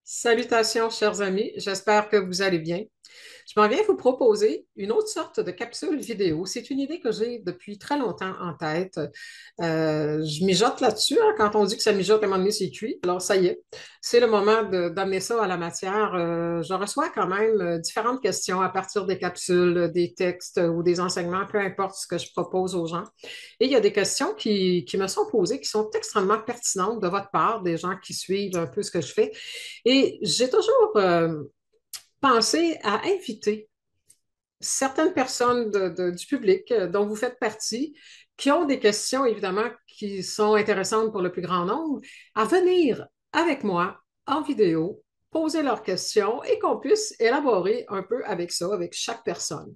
Salutations, chers amis. J'espère que vous allez bien. Je m'en viens vous proposer une autre sorte de capsule vidéo. C'est une idée que j'ai depuis très longtemps en tête. Je mijote là-dessus, hein. Quand on dit que ça mijote, à un moment donné, c'est cuit. Alors, ça y est, c'est le moment d'amener ça à la matière. Je reçois quand même différentes questions à partir des capsules, des textes ou des enseignements, peu importe ce que je propose aux gens. Et il y a des questions qui me sont posées qui sont extrêmement pertinentes de votre part, des gens qui suivent un peu ce que je fais. Et j'ai toujours pensé à inviter certaines personnes du public dont vous faites partie, qui ont des questions évidemment qui sont intéressantes pour le plus grand nombre, à venir avec moi en vidéo, poser leurs questions et qu'on puisse élaborer un peu avec ça, avec chaque personne.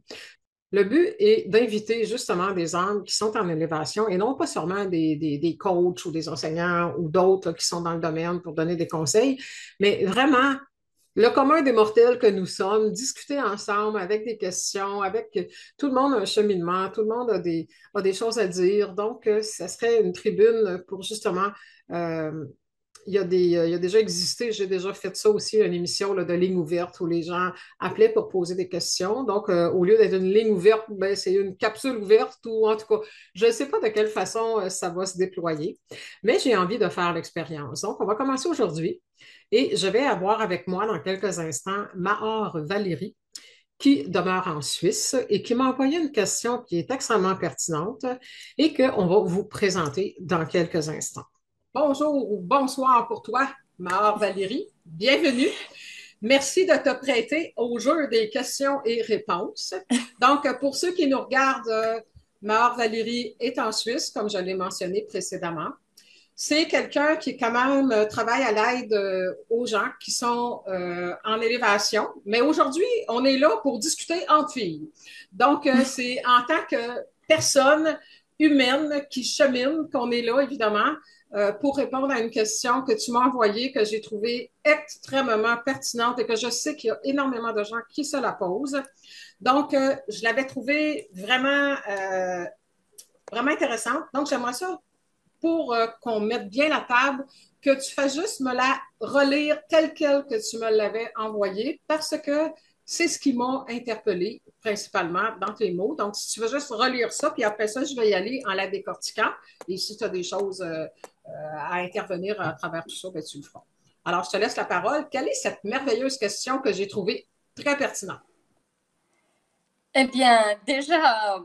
Le but est d'inviter justement des âmes qui sont en élévation et non pas seulement des coachs ou des enseignants ou d'autres qui sont dans le domaine pour donner des conseils, mais vraiment le commun des mortels que nous sommes, discuter ensemble avec des questions, avec tout le monde a un cheminement, tout le monde a des choses à dire. Donc, ça serait une tribune pour justement euh, il y a déjà existé, j'ai déjà fait ça aussi, une émission là, de ligne ouverte où les gens appelaient pour poser des questions. Donc, au lieu d'être une ligne ouverte, ben, c'est une capsule ouverte ou en tout cas, je ne sais pas de quelle façon ça va se déployer, mais j'ai envie de faire l'expérience. Donc, on va commencer aujourd'hui et je vais avoir avec moi dans quelques instants Mahar Valérie qui demeure en Suisse et qui m'a envoyé une question qui est extrêmement pertinente et qu'on va vous présenter dans quelques instants. Bonjour ou bonsoir pour toi, Mahar Valérie. Bienvenue. Merci de te prêter au jeu des questions et réponses. Donc, pour ceux qui nous regardent, Mahar Valérie est en Suisse, comme je l'ai mentionné précédemment. C'est quelqu'un qui, quand même, travaille à l'aide aux gens qui sont en élévation. Mais aujourd'hui, on est là pour discuter entre filles. Donc, c'est en tant que personne humaine qui chemine qu'on est là, évidemment, pour répondre à une question que tu m'as envoyée, que j'ai trouvée extrêmement pertinente et que je sais qu'il y a énormément de gens qui se la posent. Donc, je l'avais trouvée vraiment intéressante. Donc, j'aimerais ça pour qu'on mette bien la table, que tu fasses juste me la relire telle quelle que tu me l'avais envoyée, parce que c'est ce qui m'a interpellée principalement dans tes mots. Donc, si tu veux juste relire ça, puis après ça, je vais y aller en la décortiquant. Et si tu as des choses à intervenir à travers tout ça, ben, tu le feras. Alors, je te laisse la parole. Quelle est cette merveilleuse question que j'ai trouvée très pertinente? Eh bien, déjà,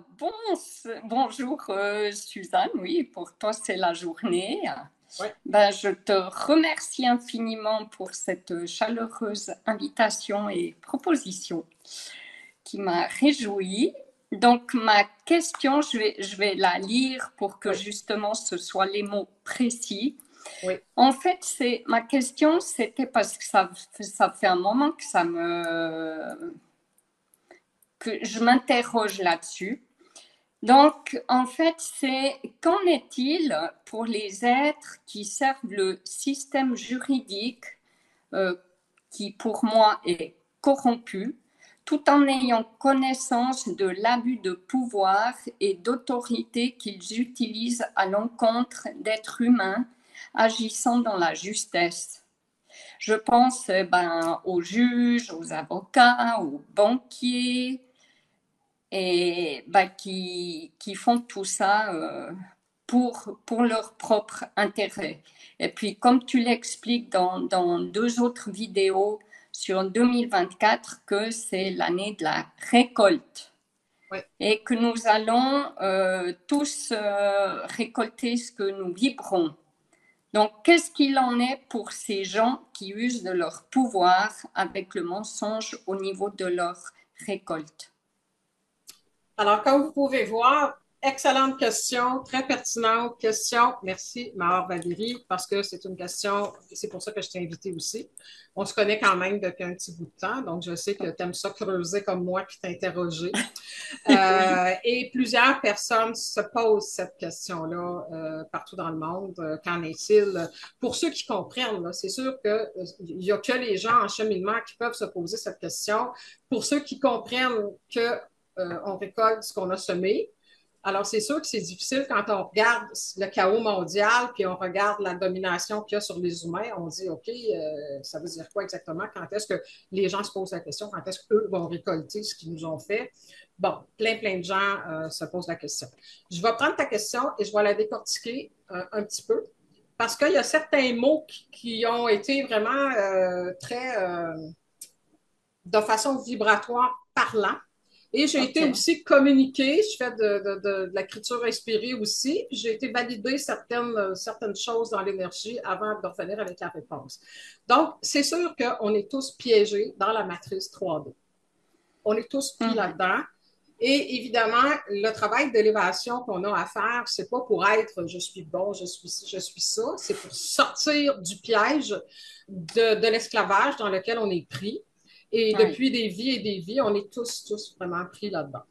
bonjour Suzanne, oui, pour toi c'est la journée. Oui. Ben, je te remercie infiniment pour cette chaleureuse invitation et proposition qui m'a réjouie. Donc, ma question, je vais la lire pour que Oui, justement ce soit les mots précis. oui, En fait, ma question, c'était parce que ça fait un moment que je m'interroge là-dessus. Donc, en fait, c'est qu'en est-il pour les êtres qui servent le système juridique euh, qui, pour moi, est corrompu, tout en ayant connaissance de l'abus de pouvoir et d'autorité qu'ils utilisent à l'encontre d'êtres humains agissant dans la justesse. Je pense aux juges, aux avocats, aux banquiers, et qui font tout ça pour leur propre intérêt. Et puis, comme tu l'expliques dans deux autres vidéos sur 2024, que c'est l'année de la récolte oui. et que nous allons tous récolter ce que nous vibrons. Donc, qu'est-ce qu'il en est pour ces gens qui usent de leur pouvoir avec le mensonge au niveau de leur récolte? Alors, comme vous pouvez voir, excellente question, très pertinente question. Merci, Mahar Valérie, parce que c'est une question, c'est pour ça que je t'ai invité aussi. On se connaît quand même depuis un petit bout de temps, donc je sais que tu aimes ça creuser comme moi puis t'interroger. Oui. Et plusieurs personnes se posent cette question-là partout dans le monde. Qu'en est-il? Pour ceux qui comprennent, là, c'est sûr qu'il n'y a que les gens en cheminement qui peuvent se poser cette question. Pour ceux qui comprennent que on récolte ce qu'on a semé, Alors, c'est sûr que c'est difficile quand on regarde le chaos mondial, puis on regarde la domination qu'il y a sur les humains. On dit, OK, ça veut dire quoi exactement? Quand est-ce que les gens se posent la question? Quand est-ce qu'eux vont récolter ce qu'ils nous ont fait? Bon, plein de gens se posent la question. Je vais prendre ta question et je vais la décortiquer un petit peu parce qu'il y a certains mots qui ont été vraiment très, de façon vibratoire parlant. Et j'ai été OK. aussi communiquée, je fais de l'écriture inspirée aussi, puis j'ai été valider certaines choses dans l'énergie avant de revenir avec la réponse. Donc, c'est sûr qu'on est tous piégés dans la matrice 3D. On est tous pris Mhm. là-dedans. Et évidemment, le travail d'élévation qu'on a à faire, c'est pas pour être je suis bon, je suis ci, je suis ça, c'est pour sortir du piège de l'esclavage dans lequel on est pris. Et Oui, depuis des vies et des vies, on est tous vraiment pris là-dedans.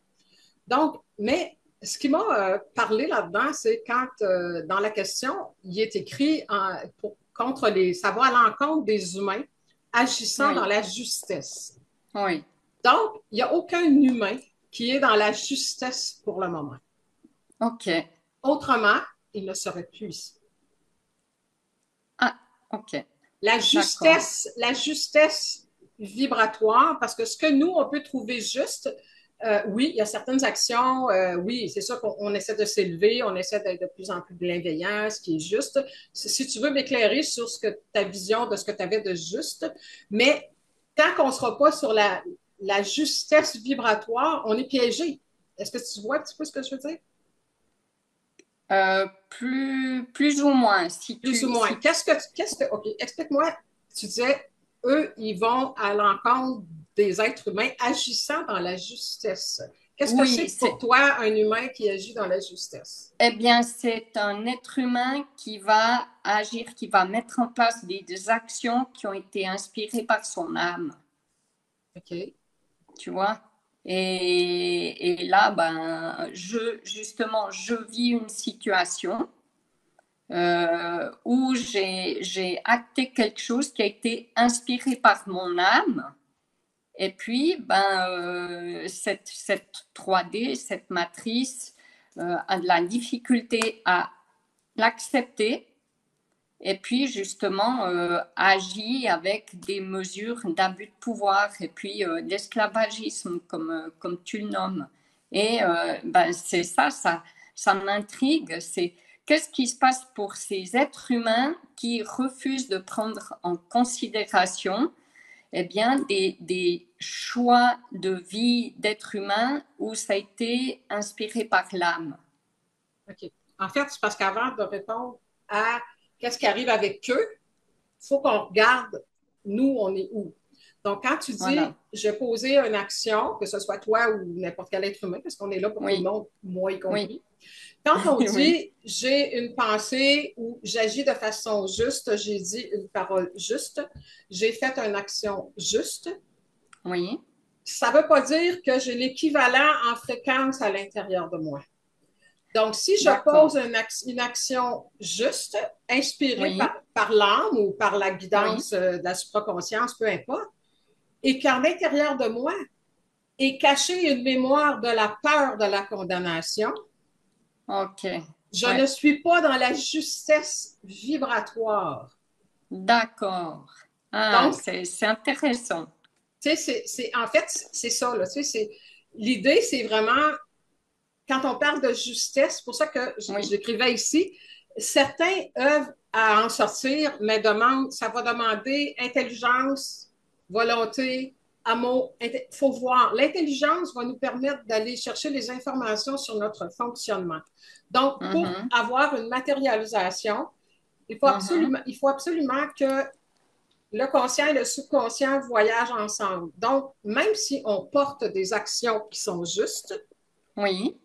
Donc, mais ce qui m'a parlé là-dedans, c'est quand dans la question, il est écrit contre les, ça va à l'encontre des humains agissant dans oui, la justesse. oui. Donc, il n'y a aucun humain qui est dans la justesse pour le moment. OK. Autrement, il ne serait plus ici. Ah, OK. D'accord. La justesse vibratoire, parce que ce que nous, on peut trouver juste, oui, il y a certaines actions, oui, c'est sûr qu'on essaie de s'élever, on essaie d'être de plus en plus bienveillant, ce qui est juste. Si tu veux m'éclairer sur ta vision de ce que tu avais de juste, mais tant qu'on ne sera pas sur la justesse vibratoire, on est piégé. Est-ce que tu vois un petit peu ce que je veux dire? Plus ou moins, Plus ou moins. OK, explique-moi. Tu disais, eux, ils vont à l'encontre des êtres humains agissant dans la justesse. Qu'est-ce que oui, c'est pour toi un humain qui agit dans la justesse? eh bien, c'est un être humain qui va agir, qui va mettre en place des actions qui ont été inspirées par son âme, OK. tu vois. Et là, ben, justement, je vis une situation où j'ai acté quelque chose qui a été inspiré par mon âme. Et puis, ben, cette 3D, cette matrice, a de la difficulté à l'accepter et puis justement agit avec des mesures d'abus de pouvoir et puis d'esclavagisme, comme tu le nommes. Et ben, c'est ça m'intrigue. C'est qu'est-ce qui se passe pour ces êtres humains qui refusent de prendre en considération eh bien, des choix de vie d'être humain où ça a été inspiré par l'âme. OK. En fait, c'est parce qu'avant de répondre à qu'est-ce qui arrive avec eux, il faut qu'on regarde, nous, on est où. Donc, quand tu dis, Voilà. je vais poser une action, que ce soit toi ou n'importe quel être humain, parce qu'on est là pour tout le Oui, monde, moi y oui, compris, quand on oui, dit j'ai une pensée ou j'agis de façon juste, j'ai dit une parole juste, j'ai fait une action juste, oui. ça ne veut pas dire que j'ai l'équivalent en fréquence à l'intérieur de moi. Donc, si je D'accord. pose une action juste, inspirée Oui, par l'âme ou par la oui. guidance de la supraconscience, peu importe, et qu'à l'intérieur de moi est cachée une mémoire de la peur de la condamnation, OK. je ne Ouais. suis pas dans la justesse vibratoire. D'accord. Ah, Donc, c'est intéressant. tu sais, en fait, c'est ça. Là, tu sais, l'idée, c'est vraiment, quand on parle de justesse, c'est pour ça que Oui, j'écrivais ici, certains œuvrent à en sortir, mais ça va demander intelligence, volonté, amour. Il faut voir. L'intelligence va nous permettre d'aller chercher les informations sur notre fonctionnement. Donc, pour mhm, avoir une matérialisation, mhm. il faut absolument que le conscient et le subconscient voyagent ensemble. Donc, même si on porte des actions qui sont justes, Oui,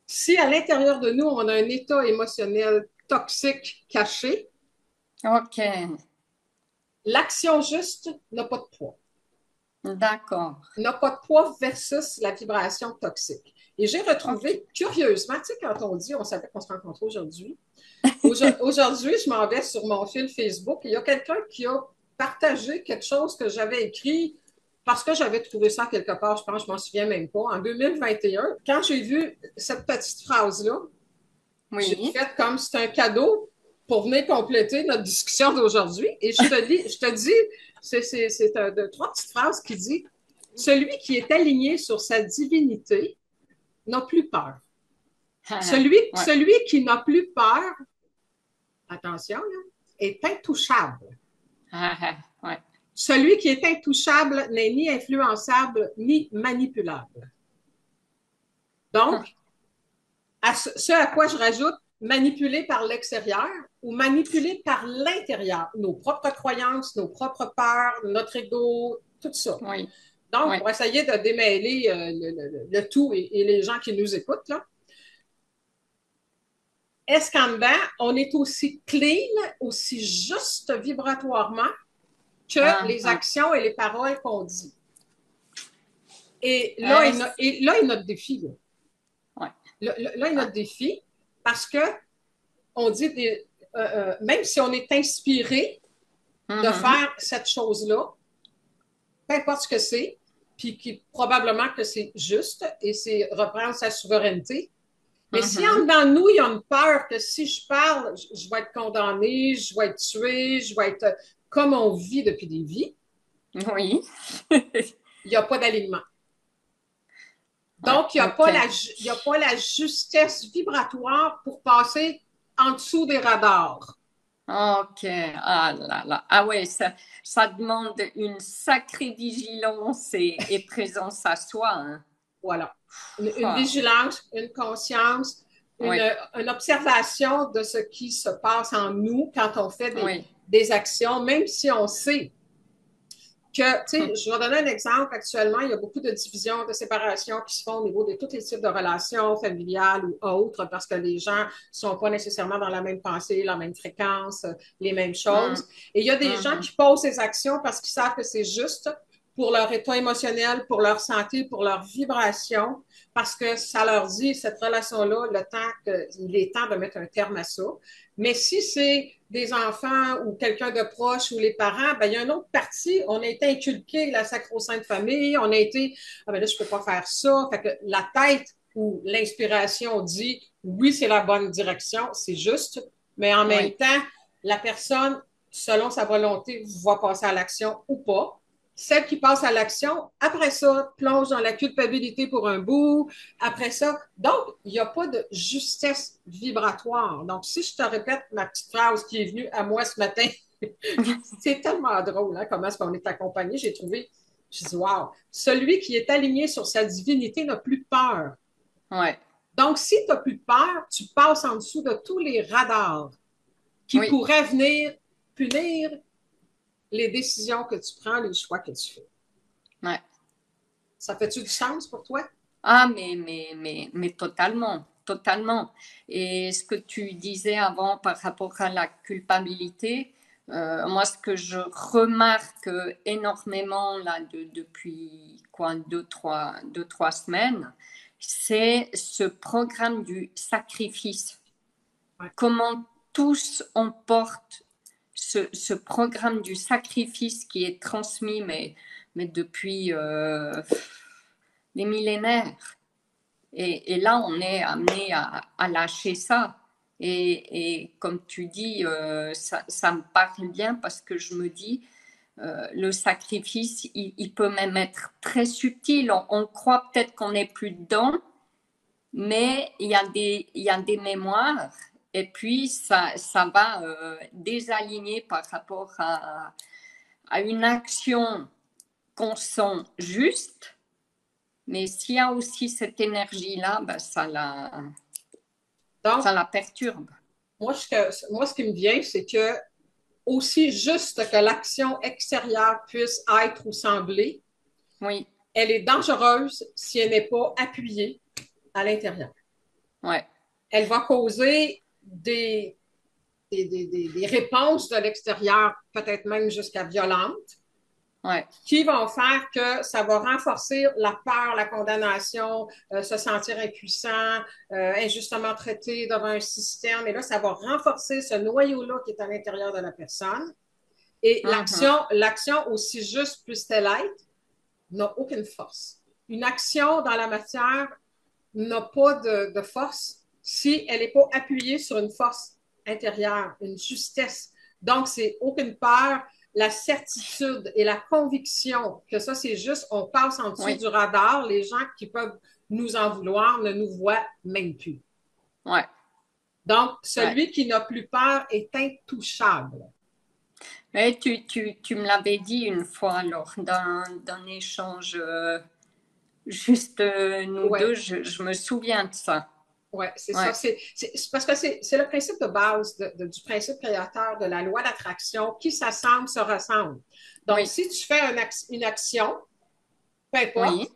si à l'intérieur de nous, on a un état émotionnel toxique caché, OK. l'action juste n'a pas de poids. D'accord. N'a pas de poids versus la vibration toxique. Et j'ai OK. retrouvé, curieusement, tu sais, quand on dit, on savait qu'on se rencontrait aujourd'hui, aujourd'hui, je m'en vais sur mon fil Facebook et il y a quelqu'un qui a partagé quelque chose que j'avais écrit parce que j'avais trouvé ça quelque part, je pense, je m'en souviens même pas, en 2021, quand j'ai vu cette petite phrase-là, j'ai Oui. fait comme c'est un cadeau pour venir compléter notre discussion d'aujourd'hui. Et je te dis, trois petites phrases qui dit celui qui est aligné sur sa divinité n'a plus peur. Ouais. Celui qui n'a plus peur, attention, là, est intouchable. Ouais. Celui qui est intouchable n'est ni influençable ni manipulable. Donc, ce à quoi je rajoute manipulé par l'extérieur ou manipulé par l'intérieur, nos propres croyances, nos propres peurs, notre ego, tout ça. Oui. Donc, Oui. pour essayer de démêler le tout et les gens qui nous écoutent, là, est-ce qu'en dedans, on est aussi clean, aussi juste vibratoirement que les actions et les paroles qu'on dit? Et là, est notre défi. Là. Ouais. Là est notre défi parce que on dit, même si on est inspiré de faire cette chose-là, peu importe ce que c'est, puis probablement que c'est juste et c'est reprendre sa souveraineté. Mais si en dedans nous, il y a une peur que si je parle, je vais être condamné, je vais être tué, je vais être comme on vit depuis des vies, Oui. il n'y a pas d'alignement. Ouais, Donc, il n'y a, a pas la justesse vibratoire pour passer en dessous des radars. Ok, ah là là. Ah ouais, ça demande une sacrée vigilance et présence à soi. Hein. Voilà. Une Oh, vigilance, une conscience, oui, une observation de ce qui se passe en nous quand on fait oui. des actions, même si on sait que, tu sais, je vais donner un exemple. Actuellement, il y a beaucoup de divisions, de séparations qui se font au niveau de tous les types de relations familiales ou autres parce que les gens ne sont pas nécessairement dans la même pensée, la même fréquence, les mêmes choses. Et il y a des gens qui posent ces actions parce qu'ils savent que c'est juste pour leur état émotionnel, pour leur santé, pour leur vibration, parce que ça leur dit, cette relation-là, il est temps de mettre un terme à ça. Mais si c'est des enfants ou quelqu'un de proche ou les parents, ben, il y a une autre partie. On a été inculqué la sacro-sainte famille. On a été, ah ben là, je peux pas faire ça. Fait que la tête ou l'inspiration dit, oui, c'est la bonne direction, c'est juste. Mais en même Oui, temps, la personne, selon sa volonté, va passer à l'action ou pas. Celle qui passe à l'action, après ça, plonge dans la culpabilité pour un bout. Après ça, donc, il n'y a pas de justesse vibratoire. Donc, si je te répète ma petite phrase qui est venue à moi ce matin, c'est tellement drôle, hein, comment est-ce qu'on est accompagné. J'ai trouvé, je dis, wow, celui qui est aligné sur sa divinité n'a plus peur. ouais, Donc, si tu n'as plus peur, tu passes en dessous de tous les radars qui oui, pourraient venir punir les décisions que tu prends, les choix que tu fais. ouais. Ça fait-tu du sens pour toi? Ah, mais totalement, totalement. Et ce que tu disais avant par rapport à la culpabilité, moi, ce que je remarque énormément là depuis quoi, deux, trois semaines, c'est ce programme du sacrifice. Ouais. Comment tous on porte ce programme du sacrifice qui est transmis, mais depuis des millénaires. Et là, on est amené à lâcher ça. Et comme tu dis, ça me parle bien parce que je me dis, le sacrifice, il peut même être très subtil. On croit peut-être qu'on n'est plus dedans, mais il y a des mémoires. Et puis, ça va désaligner par rapport à une action qu'on sent juste. Mais s'il y a aussi cette énergie-là, ben Donc, ça la perturbe. moi, ce qui me vient, c'est que aussi juste que l'action extérieure puisse être ou sembler, Oui, elle est dangereuse si elle n'est pas appuyée à l'intérieur. ouais, Elle va causer des réponses de l'extérieur, peut-être même jusqu'à violentes, ouais. qui vont faire que ça va renforcer la peur, la condamnation, se sentir impuissant, injustement traité devant un système. Et là, ça va renforcer ce noyau-là qui est à l'intérieur de la personne. Et Mhm. l'action aussi juste puisse-t-elle être, n'a aucune force. Une action dans la matière n'a pas de force si elle n'est pas appuyée sur une force intérieure, une justesse. Donc, c'est aucune peur, la certitude et la conviction que ça, c'est juste, on passe en dessous Oui, du radar, les gens qui peuvent nous en vouloir ne nous voient même plus. ouais, Donc, ouais. celui qui n'a plus peur est intouchable. Et tu me l'avais dit une fois lors d'un échange, juste nous Ouais, deux, je me souviens de ça. ouais, c'est ça. Ouais, C'est parce que c'est le principe de base du principe créateur de la loi d'attraction qui s'assemble se ressemble. Donc, oui, si tu fais une action, peu importe, oui,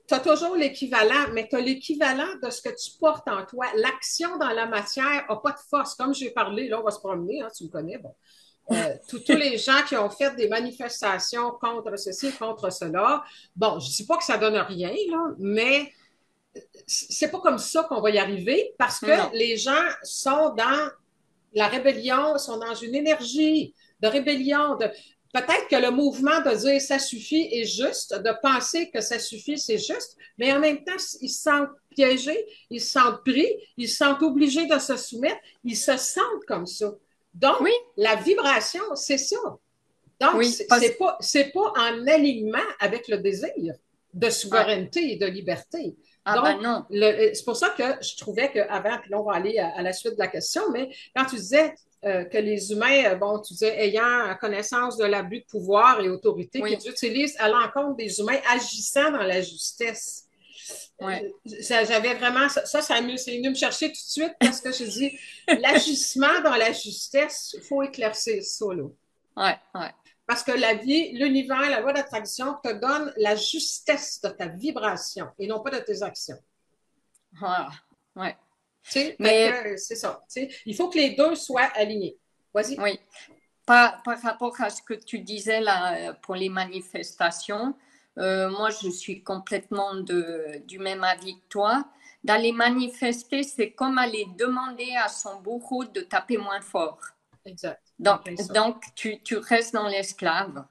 tu as toujours l'équivalent, mais tu as l'équivalent de ce que tu portes en toi. L'action dans la matière n'a pas de force. Comme j'ai parlé, là, on va se promener, hein, tu me connais. Bon. Tous les gens qui ont fait des manifestations contre ceci, contre cela, bon, je ne dis pas que ça donne rien, là, mais c'est pas comme ça qu'on va y arriver parce que non, les gens sont dans la rébellion, sont dans une énergie de rébellion. Peut-être que le mouvement de dire ça suffit est juste, de penser que ça suffit, c'est juste, mais en même temps, ils se sentent piégés, ils se sentent pris, ils se sentent obligés de se soumettre, ils se sentent comme ça. Donc, oui, la vibration, c'est ça. Donc, oui, parce c'est pas en alignement avec le désir de ouais. souveraineté et de liberté. Ah ben Donc, non, c'est pour ça que je trouvais qu'avant, puis là, on va aller à la suite de la question, mais quand tu disais que les humains, bon, tu disais, ayant connaissance de l'abus de pouvoir et autorité oui, qu'ils utilisent à l'encontre des humains agissant dans la justesse. ouais, J'avais vraiment, c'est venu me chercher tout de suite parce que je dis, l'agissement dans la justesse, il faut éclaircir ça, là. ouais, ouais. Parce que la vie, l'univers, la loi d'attraction te donne la justesse de ta vibration et non pas de tes actions. Voilà, ouais. Tu sais, fait Mais que c'est ça. Tu sais, il faut que les deux soient alignés. Vas-y. oui, par rapport à ce que tu disais là pour les manifestations, moi je suis complètement du même avis que toi. D'aller manifester, c'est comme aller demander à son bourreau de taper moins fort. Exact. En Donc, plein ça. donc tu restes dans l'esclave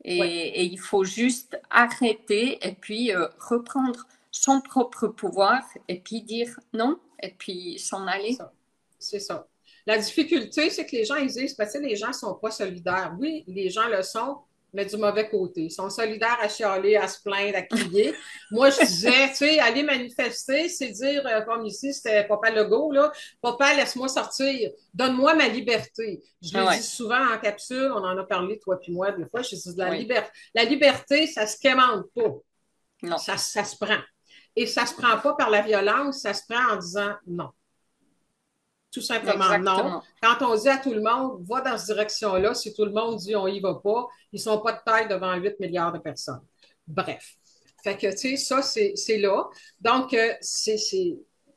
Oui, et il faut juste arrêter et puis reprendre son propre pouvoir et puis dire non et puis s'en c'est aller. ça. C'est ça. La difficulté, c'est que les gens, ils disent, parce que les gens ne sont pas solidaires. Oui, les gens le sont, mais du mauvais côté. Ils sont solidaires à chialer, à se plaindre, à crier. Moi, je disais, tu sais, aller manifester, c'est dire, comme ici, c'était Papa Legault, là, Papa, laisse-moi sortir, donne-moi ma liberté. Je le dis Ouais, souvent en capsule, on en a parlé, toi puis moi, des fois, je dis, oui, la liberté, ça se quémande pas, non, ça se prend. Et ça se prend pas par la violence, ça se prend en disant non. Tout simplement non. exactement. Quand on dit à tout le monde, va dans cette direction-là, si tout le monde dit on y va pas, ils sont pas de taille devant 8 milliards de personnes. Bref. Fait que, tu sais, ça, c'est là. Donc,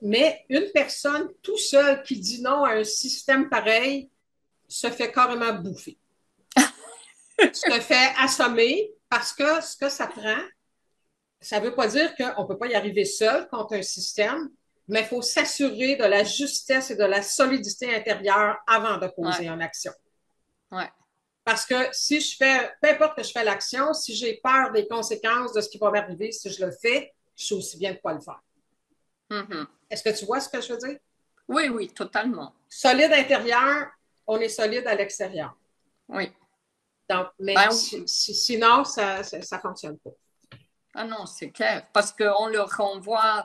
mais une personne tout seule qui dit non à un système pareil se fait carrément bouffer. Se fait assommer parce que ce que ça prend, ça ne veut pas dire qu'on ne peut pas y arriver seul contre un système, mais il faut s'assurer de la justesse et de la solidité intérieure avant de Ouais, poser une action. ouais. Parce que si je fais, peu importe que je fais l'action, si j'ai peur des conséquences de ce qui va m'arriver si je le fais, je sais aussi bien de ne pas le faire. Mhm. Est-ce que tu vois ce que je veux dire? Oui, oui, totalement. Solide intérieur, on est solide à l'extérieur. Oui. Donc, mais Ben, sinon, ça ne fonctionne pas. ah non, c'est clair. Parce qu'on leur renvoie,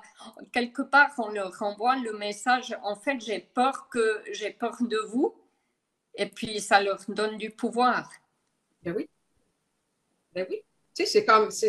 quelque part, on leur renvoie le message, en fait, j'ai peur de vous. Et puis, ça leur donne du pouvoir. Ben oui, ben oui. Tu sais, c'est comme, ce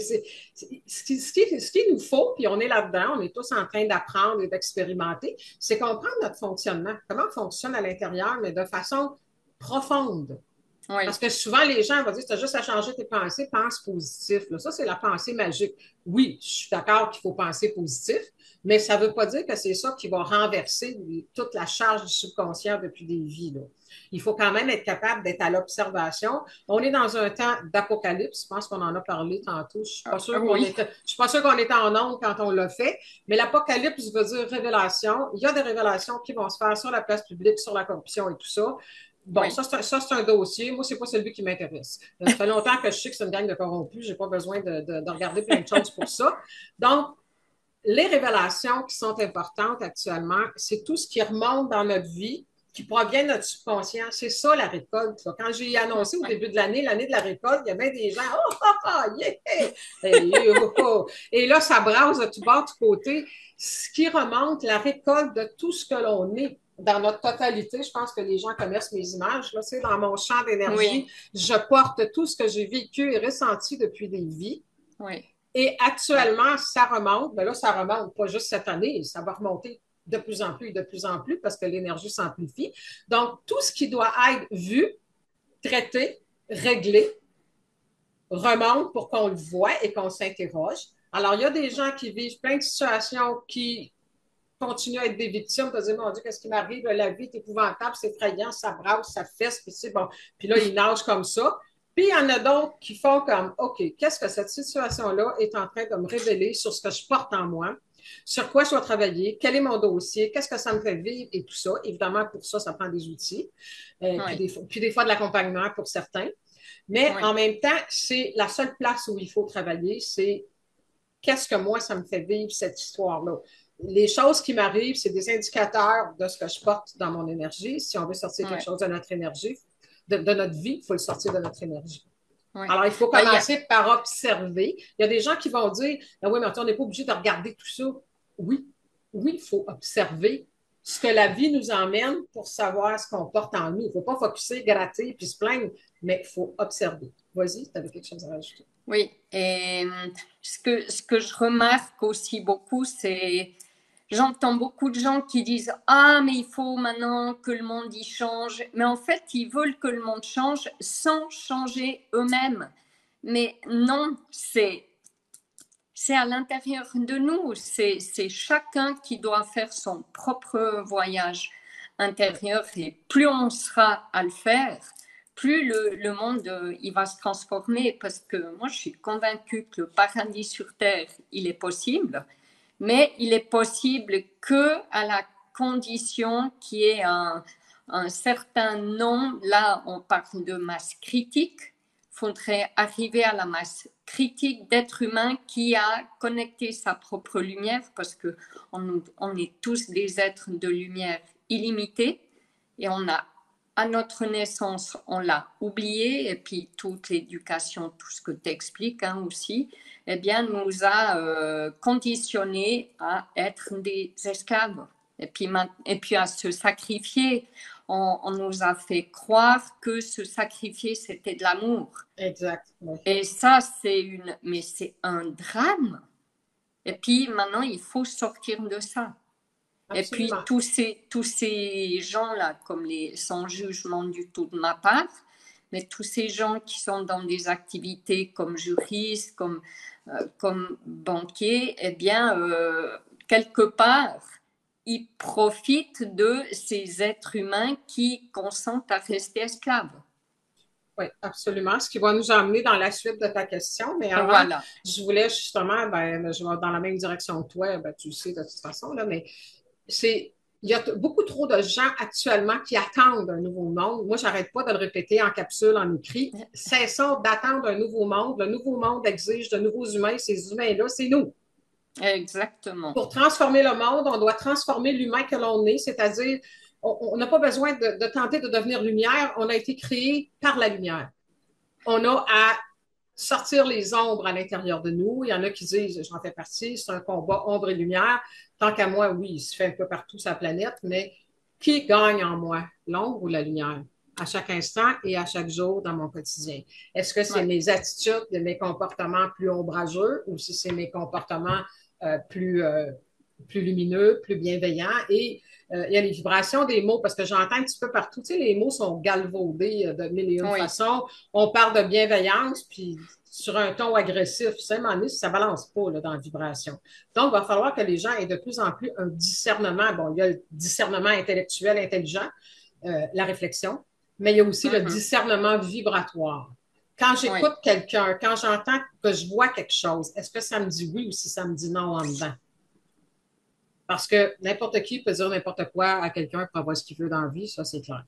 qui nous faut, puis on est là-dedans, on est tous en train d'apprendre et d'expérimenter, c'est comprendre notre fonctionnement, comment on fonctionne à l'intérieur, mais de façon profonde. Oui, Parce que souvent, les gens vont dire, tu as juste à changer tes pensées, pense positif. Là, ça, c'est la pensée magique. Oui, je suis d'accord qu'il faut penser positif, mais ça ne veut pas dire que c'est ça qui va renverser toute la charge du subconscient depuis des vies. Là. Il faut quand même être capable d'être à l'observation. On est dans un temps d'apocalypse. Je pense qu'on en a parlé tantôt. oui, Je suis pas sûr qu'on était en onde quand on l'a fait, mais l'apocalypse veut dire révélation. Il y a des révélations qui vont se faire sur la place publique, sur la corruption et tout ça. Bon, oui, ça, c'est un dossier. Moi, c'est pas celui qui m'intéresse. Ça fait longtemps que je sais que c'est une gang de corrompus. J'ai pas besoin de regarder plein de choses pour ça. Donc, les révélations qui sont importantes actuellement, c'est tout ce qui remonte dans notre vie, qui provient de notre subconscient. C'est ça, la récolte. Là. Quand j'ai annoncé au oui, début de l'année de la récolte, il y avait des gens, oh, oh, oh, yeah! Et, oh, oh. Et là, ça brasse de tout bas, de tout côté. Ce qui remonte, la récolte de tout ce que l'on est dans notre totalité. Je pense que les gens connaissent mes images. Là, c'est dans mon champ d'énergie. oui, Je porte tout ce que j'ai vécu et ressenti depuis des vies. oui, Et oui, actuellement, ça remonte. Mais là, ça remonte pas juste cette année, ça va remonter de plus en plus et de plus en plus parce que l'énergie s'amplifie. Donc, tout ce qui doit être vu, traité, réglé, remonte pour qu'on le voit et qu'on s'interroge. Alors, il y a des gens qui vivent plein de situations qui continuent à être des victimes, de dire, mon Dieu, qu'est-ce qui m'arrive? La vie est épouvantable, c'est effrayant, ça brasse, ça fesse, puis c'est bon. Puis là, ils nagent comme ça. Puis il y en a d'autres qui font comme, OK, qu'est-ce que cette situation-là est en train de me révéler sur ce que je porte en moi, sur quoi je dois travailler, quel est mon dossier, qu'est-ce que ça me fait vivre et tout ça. Évidemment, pour ça, ça prend des outils, oui, puis des fois de l'accompagnement pour certains. Mais oui, en même temps, c'est la seule place où il faut travailler, c'est qu'est-ce que moi, ça me fait vivre cette histoire-là. Les choses qui m'arrivent, c'est des indicateurs de ce que je porte dans mon énergie. Si on veut sortir quelque oui, chose de notre énergie, de notre vie, il faut le sortir de notre énergie. oui. Alors, il faut Ben, il y a, commencer par observer. Il y a des gens qui vont dire, ben oui, mais attends, on n'est pas obligé de regarder tout ça. Oui, oui, il faut observer ce que la vie nous emmène pour savoir ce qu'on porte en nous. Il ne faut pas focuser, gratter puis se plaindre, mais il faut observer. Vas-y, tu avais quelque chose à rajouter. oui. Et ce que je remarque aussi beaucoup, c'est j'entends beaucoup de gens qui disent ah mais il faut maintenant que le monde y change, mais en fait ils veulent que le monde change sans changer eux-mêmes. Mais non, c'est à l'intérieur de nous, c'est chacun qui doit faire son propre voyage intérieur et plus on sera à le faire, plus le monde il va se transformer parce que moi je suis convaincue que le paradis sur terre il est possible, mais il est possible que à la condition qu'il y ait un certain nombre, là on parle de masse critique, il faudrait arriver à la masse critique d'êtres humains qui a connecté sa propre lumière, parce que on est tous des êtres de lumière illimités, et on a, à notre naissance, on l'a oublié, et puis toute l'éducation, tout ce que tu expliques hein, aussi, eh bien, nous a conditionnés à être des esclaves. Et puis à se sacrifier. On nous a fait croire que se sacrifier, c'était de l'amour. Exact. Oui. Et ça, mais c'est un drame. Et puis maintenant, il faut sortir de ça. Et puis Absolument. tous ces gens-là, comme sans jugement du tout de ma part, mais tous ces gens qui sont dans des activités comme juristes, comme banquiers, eh bien, quelque part, ils profitent de ces êtres humains qui consentent à rester esclaves. Oui, absolument. Ce qui va nous emmener dans la suite de ta question. Mais avant, Voilà. je voulais justement, ben, je vais dans la même direction que toi, ben, tu le sais de toute façon, là, mais il y a beaucoup trop de gens actuellement qui attendent un nouveau monde. Moi, j'arrête pas de le répéter en capsule, en écrit. Cessons d'attendre un nouveau monde. Le nouveau monde exige de nouveaux humains. Ces humains-là, c'est nous. Exactement. Pour transformer le monde, on doit transformer l'humain que l'on est, c'est-à-dire, on n'a pas besoin de tenter de devenir lumière. On a été créé par la lumière. On a à sortir les ombres à l'intérieur de nous. Il y en a qui disent, j'en fais partie, c'est un combat ombre et lumière. Tant qu'à moi, oui, il se fait un peu partout sur la planète, mais qui gagne en moi, l'ombre ou la lumière? À chaque instant et à chaque jour dans mon quotidien. Est-ce que c'est Ouais. mes attitudes, mes comportements plus ombrageux ou si c'est mes comportements euh, plus, euh, plus lumineux, plus bienveillants? Et il y a les vibrations des mots parce que j'entends un petit peu partout. Tu sais, les mots sont galvaudés de mille et une Oui. façons. On parle de bienveillance, puis sur un ton agressif. Ça, ça balance pas là, dans la vibration. Donc, il va falloir que les gens aient de plus en plus un discernement. Bon, il y a le discernement intellectuel, intelligent, la réflexion, mais il y a aussi le Mhm. discernement vibratoire. Quand Oui. j'écoute quelqu'un, quand j'entends que je vois quelque chose, est-ce que ça me dit oui ou si ça me dit non en dedans? Parce que n'importe qui peut dire n'importe quoi à quelqu'un pour avoir ce qu'il veut dans la vie, ça c'est clair.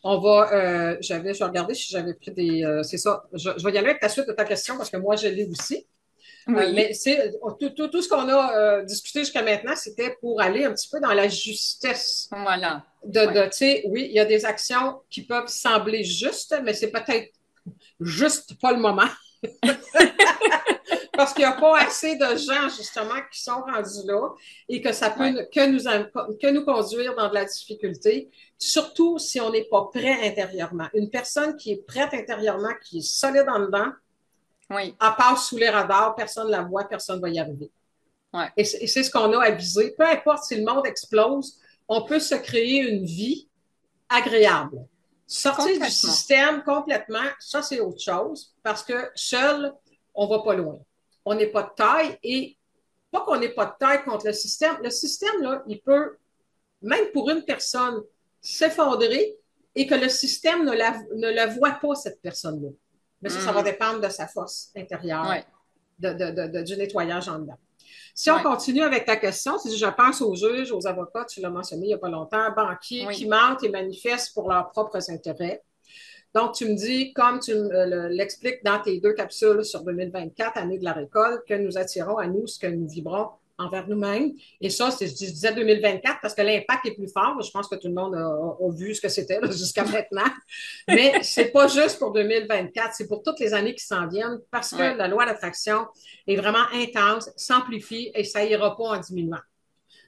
Je vais regarder si j'avais pris c'est ça. Je vais y aller avec la suite de ta question parce que moi, je l'ai aussi. Mais Oui, c'est tout ce qu'on a discuté jusqu'à maintenant, c'était pour aller un petit peu dans la justesse voilà. Ouais. tu sais, oui, il y a des actions qui peuvent sembler justes, mais c'est peut-être juste pas le moment. Parce qu'il n'y a pas assez de gens, justement, qui sont rendus là et que ça peut Ouais. que nous conduire dans de la difficulté, surtout si on n'est pas prêt intérieurement. Une personne qui est prête intérieurement, qui est solide en dedans, Oui. elle passe sous les radars, personne ne la voit, personne ne va y arriver. Ouais. Et c'est ce qu'on a à viser. Peu importe si le monde explose, on peut se créer une vie agréable. Sortir du Complètement. système complètement, ça c'est autre chose, parce que seul, on va pas loin. On n'est pas de taille et pas qu'on n'est pas de taille contre le système. Le système, là, il peut, même pour une personne, s'effondrer et que le système ne la voit pas, cette personne-là. Mais ça va Mhm. dépendre de sa force intérieure, Ouais. du nettoyage en dedans. Si on Ouais. continue avec ta question, si je pense aux juges, aux avocats, tu l'as mentionné il n'y a pas longtemps, banquiers qui Oui. mentent et manifestent pour leurs propres intérêts. Donc, tu me dis, comme tu l'expliques dans tes deux capsules sur 2024, année de la récolte, que nous attirons à nous ce que nous vibrons envers nous-mêmes. Et ça, je disais 2024 parce que l'impact est plus fort. Je pense que tout le monde a vu ce que c'était jusqu'à maintenant. Mais c'est pas juste pour 2024, c'est pour toutes les années qui s'en viennent parce que Ouais. la loi d'attraction est vraiment intense, s'amplifie et ça ira pas en diminuant.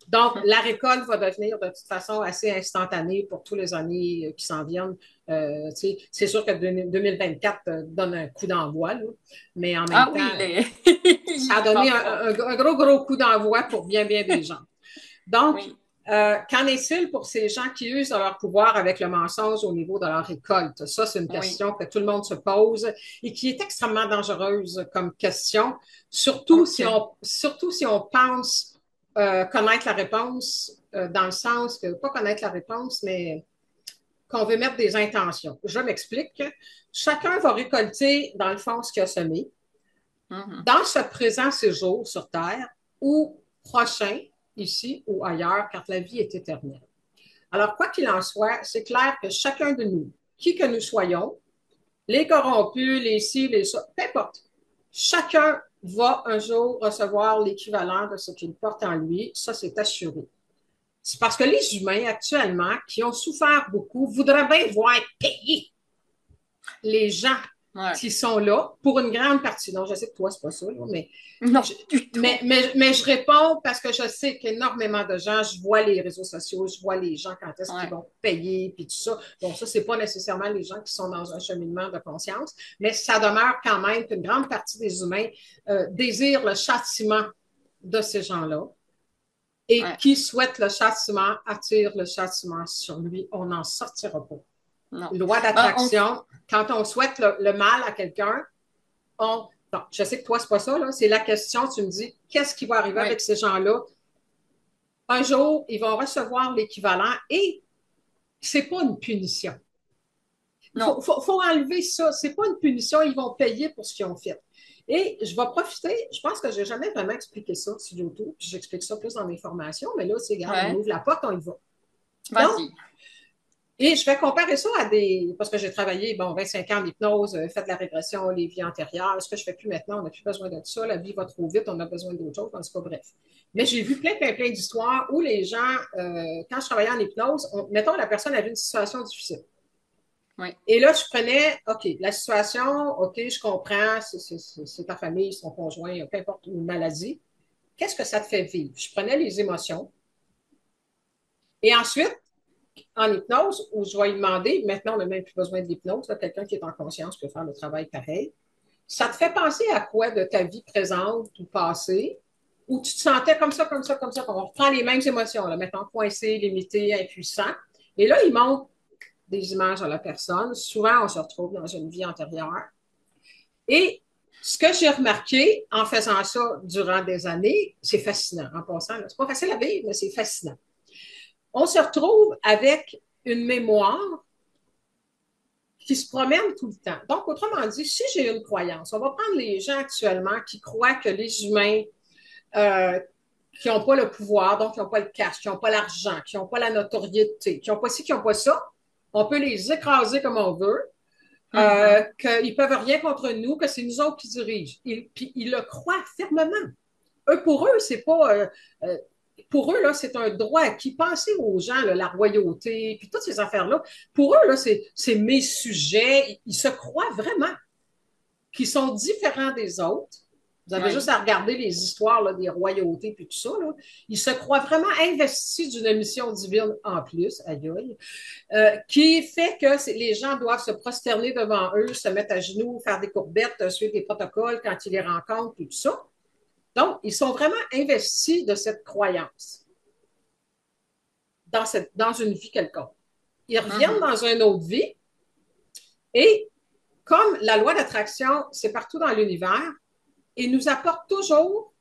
Donc, la récolte va devenir de toute façon assez instantanée pour toutes les années qui s'en viennent. C'est sûr que 2024 donne un coup d'envoi, là, mais en même Ah oui, temps, il ça a y va donné fort. un gros, gros coup d'envoi pour bien, bien des gens. Donc, Oui. qu'en est-il pour ces gens qui usent de leur pouvoir avec le mensonge au niveau de leur récolte? Ça, c'est une Oui. question que tout le monde se pose et qui est extrêmement dangereuse comme question, OK. surtout si on pense connaître la réponse, dans le sens que, pas connaître la réponse, mais qu'on veut mettre des intentions. Je m'explique. Chacun va récolter, dans le fond, ce qu'il a semé Mhm. dans ce présent séjour sur Terre ou prochain, ici ou ailleurs, car la vie est éternelle. Alors, quoi qu'il en soit, c'est clair que chacun de nous, qui que nous soyons, les corrompus, les ci, les ça, peu importe, chacun va un jour recevoir l'équivalent de ce qu'il porte en lui. Ça, c'est assuré. C'est parce que les humains, actuellement, qui ont souffert beaucoup, voudraient bien voir payer les gens Ouais. qui sont là pour une grande partie. Donc, je sais que toi, c'est pas ça, là, Non, je, du tout. mais je réponds parce que je sais qu'énormément de gens, je vois les réseaux sociaux, je vois les gens quand est-ce qu'ils Ouais. vont payer, puis tout ça. Bon, ça, c'est pas nécessairement les gens qui sont dans un cheminement de conscience, mais ça demeure quand même qu'une grande partie des humains désirent le châtiment de ces gens-là. Et Ouais. qui souhaite le châtiment attire le châtiment sur lui. On n'en sortira pas. Non. Loi Ben, d'attraction, quand on souhaite le mal à quelqu'un, non, je sais que toi, c'est pas ça, là. C'est la question, tu me dis, qu'est-ce qui va arriver oui. avec ces gens-là? Un jour, ils vont recevoir l'équivalent et c'est pas une punition. Il Non. faut enlever ça. C'est pas une punition, ils vont payer pour ce qu'ils ont fait. Et je vais profiter, je pense que je n'ai jamais vraiment expliqué ça sur YouTube, puis j'explique ça plus dans mes formations, mais là, c'est égal, on Ouais. ouvre la porte, on y va. Donc, Vas-y. et je vais comparer ça à parce que j'ai travaillé, bon, 25 ans en hypnose, fait de la régression, les vies antérieures, ce que je fais plus maintenant, on n'a plus besoin de ça, la vie va trop vite, on a besoin d'autre chose, en tout cas, bref. Mais j'ai vu plein, plein, plein d'histoires où les gens, quand je travaillais en hypnose, mettons, la personne avait une situation difficile. Oui. Et là, je prenais, OK, la situation, OK, je comprends, c'est ta famille, son conjoint, peu importe, une maladie. Qu'est-ce que ça te fait vivre? Je prenais les émotions. Et ensuite, en hypnose, où je vais lui demander, maintenant on n'a même plus besoin de l'hypnose, quelqu'un qui est en conscience peut faire le travail pareil. Ça te fait penser à quoi de ta vie présente ou passée, où tu te sentais comme ça, comme ça, comme ça, on reprend les mêmes émotions, là, maintenant coincé, limité, impuissant. Et là, il montre des images à la personne. Souvent, on se retrouve dans une vie antérieure. Et ce que j'ai remarqué en faisant ça durant des années, c'est fascinant en passant. C'est pas facile à vivre, mais c'est fascinant. On se retrouve avec une mémoire qui se promènent tout le temps. Donc, autrement dit, si j'ai une croyance, on va prendre les gens actuellement qui croient que les humains euh, qui n'ont pas le pouvoir, donc qui n'ont pas le cash, qui n'ont pas l'argent, qui n'ont pas la notoriété, qui n'ont pas ci, qui n'ont pas ça, on peut les écraser comme on veut, Mhm. qu'ils ne peuvent rien contre nous, que c'est nous autres qui dirigent. Puis ils le croient fermement. Eux, pour eux, c'est pas. Euh, pour eux, là, c'est un droit acquis. Pensez aux gens, là, la royauté, puis toutes ces affaires-là. Pour eux, là, c'est mes sujets. Ils se croient vraiment qu'ils sont différents des autres. Vous avez juste Oui. à regarder les histoires là, des royautés puis tout ça. Là. Ils se croient vraiment investis d'une mission divine en plus, aïe, aïe, qui fait que les gens doivent se prosterner devant eux, se mettre à genoux, faire des courbettes, suivre des protocoles quand ils les rencontrent, tout ça. Donc, ils sont vraiment investis de cette croyance dans une vie quelconque. Ils reviennent Mhm. dans une autre vie et comme la loi d'attraction, c'est partout dans l'univers, il nous apporte toujours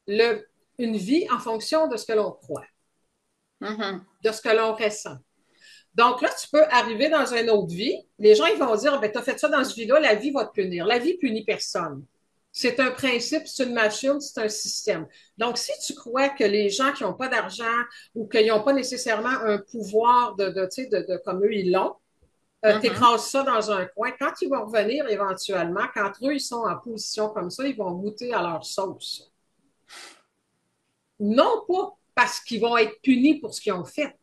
une vie en fonction de ce que l'on croit, Mhm. de ce que l'on ressent. Donc là, tu peux arriver dans une autre vie. Les gens, ils vont dire, ben, tu as fait ça dans ce vie-là, la vie va te punir. La vie punit personne. C'est un principe, c'est une machine, c'est un système. Donc, si tu crois que les gens qui n'ont pas d'argent ou qu'ils n'ont pas nécessairement un pouvoir comme eux, ils l'ont, Mhm. t'écrases ça dans un coin. Quand ils vont revenir éventuellement, quand eux, ils sont en position comme ça, ils vont goûter à leur sauce. Non pas parce qu'ils vont être punis pour ce qu'ils ont fait,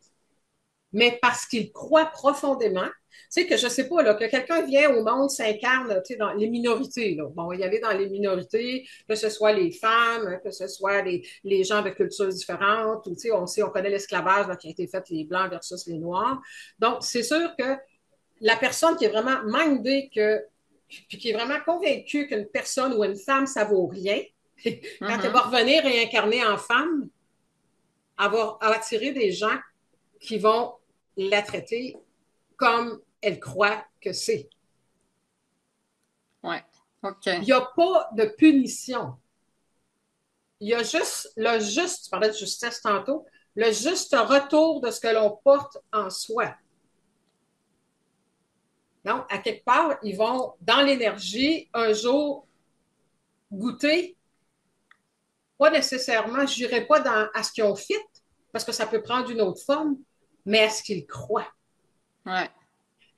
mais parce qu'ils croient profondément. Tu sais, que je sais pas, là, que quelqu'un vient au monde, s'incarne, tu sais, dans les minorités, là. Bon, on va y aller dans les minorités, que ce soit les femmes, que ce soit les gens de cultures différentes, ou, tu sais, on sait, on connaît l'esclavage là, qui a été fait les Blancs versus les Noirs. Donc, c'est sûr que la personne qui est vraiment mindée puis qui est vraiment convaincue qu'une personne ou une femme, ça vaut rien, quand elle va Mhm. revenir réincarner en femme, elle va attirer des gens qui vont la traiter comme elle croit que c'est. Ouais. OK. Il n'y a pas de punition. Il y a juste le juste, tu parlais de justesse tantôt, le juste retour de ce que l'on porte en soi. Donc, à quelque part, ils vont, dans l'énergie, un jour goûter, pas nécessairement, je n'irai pas à ce qu'ils ont fait, parce que ça peut prendre une autre forme, mais à ce qu'ils croient, Ouais.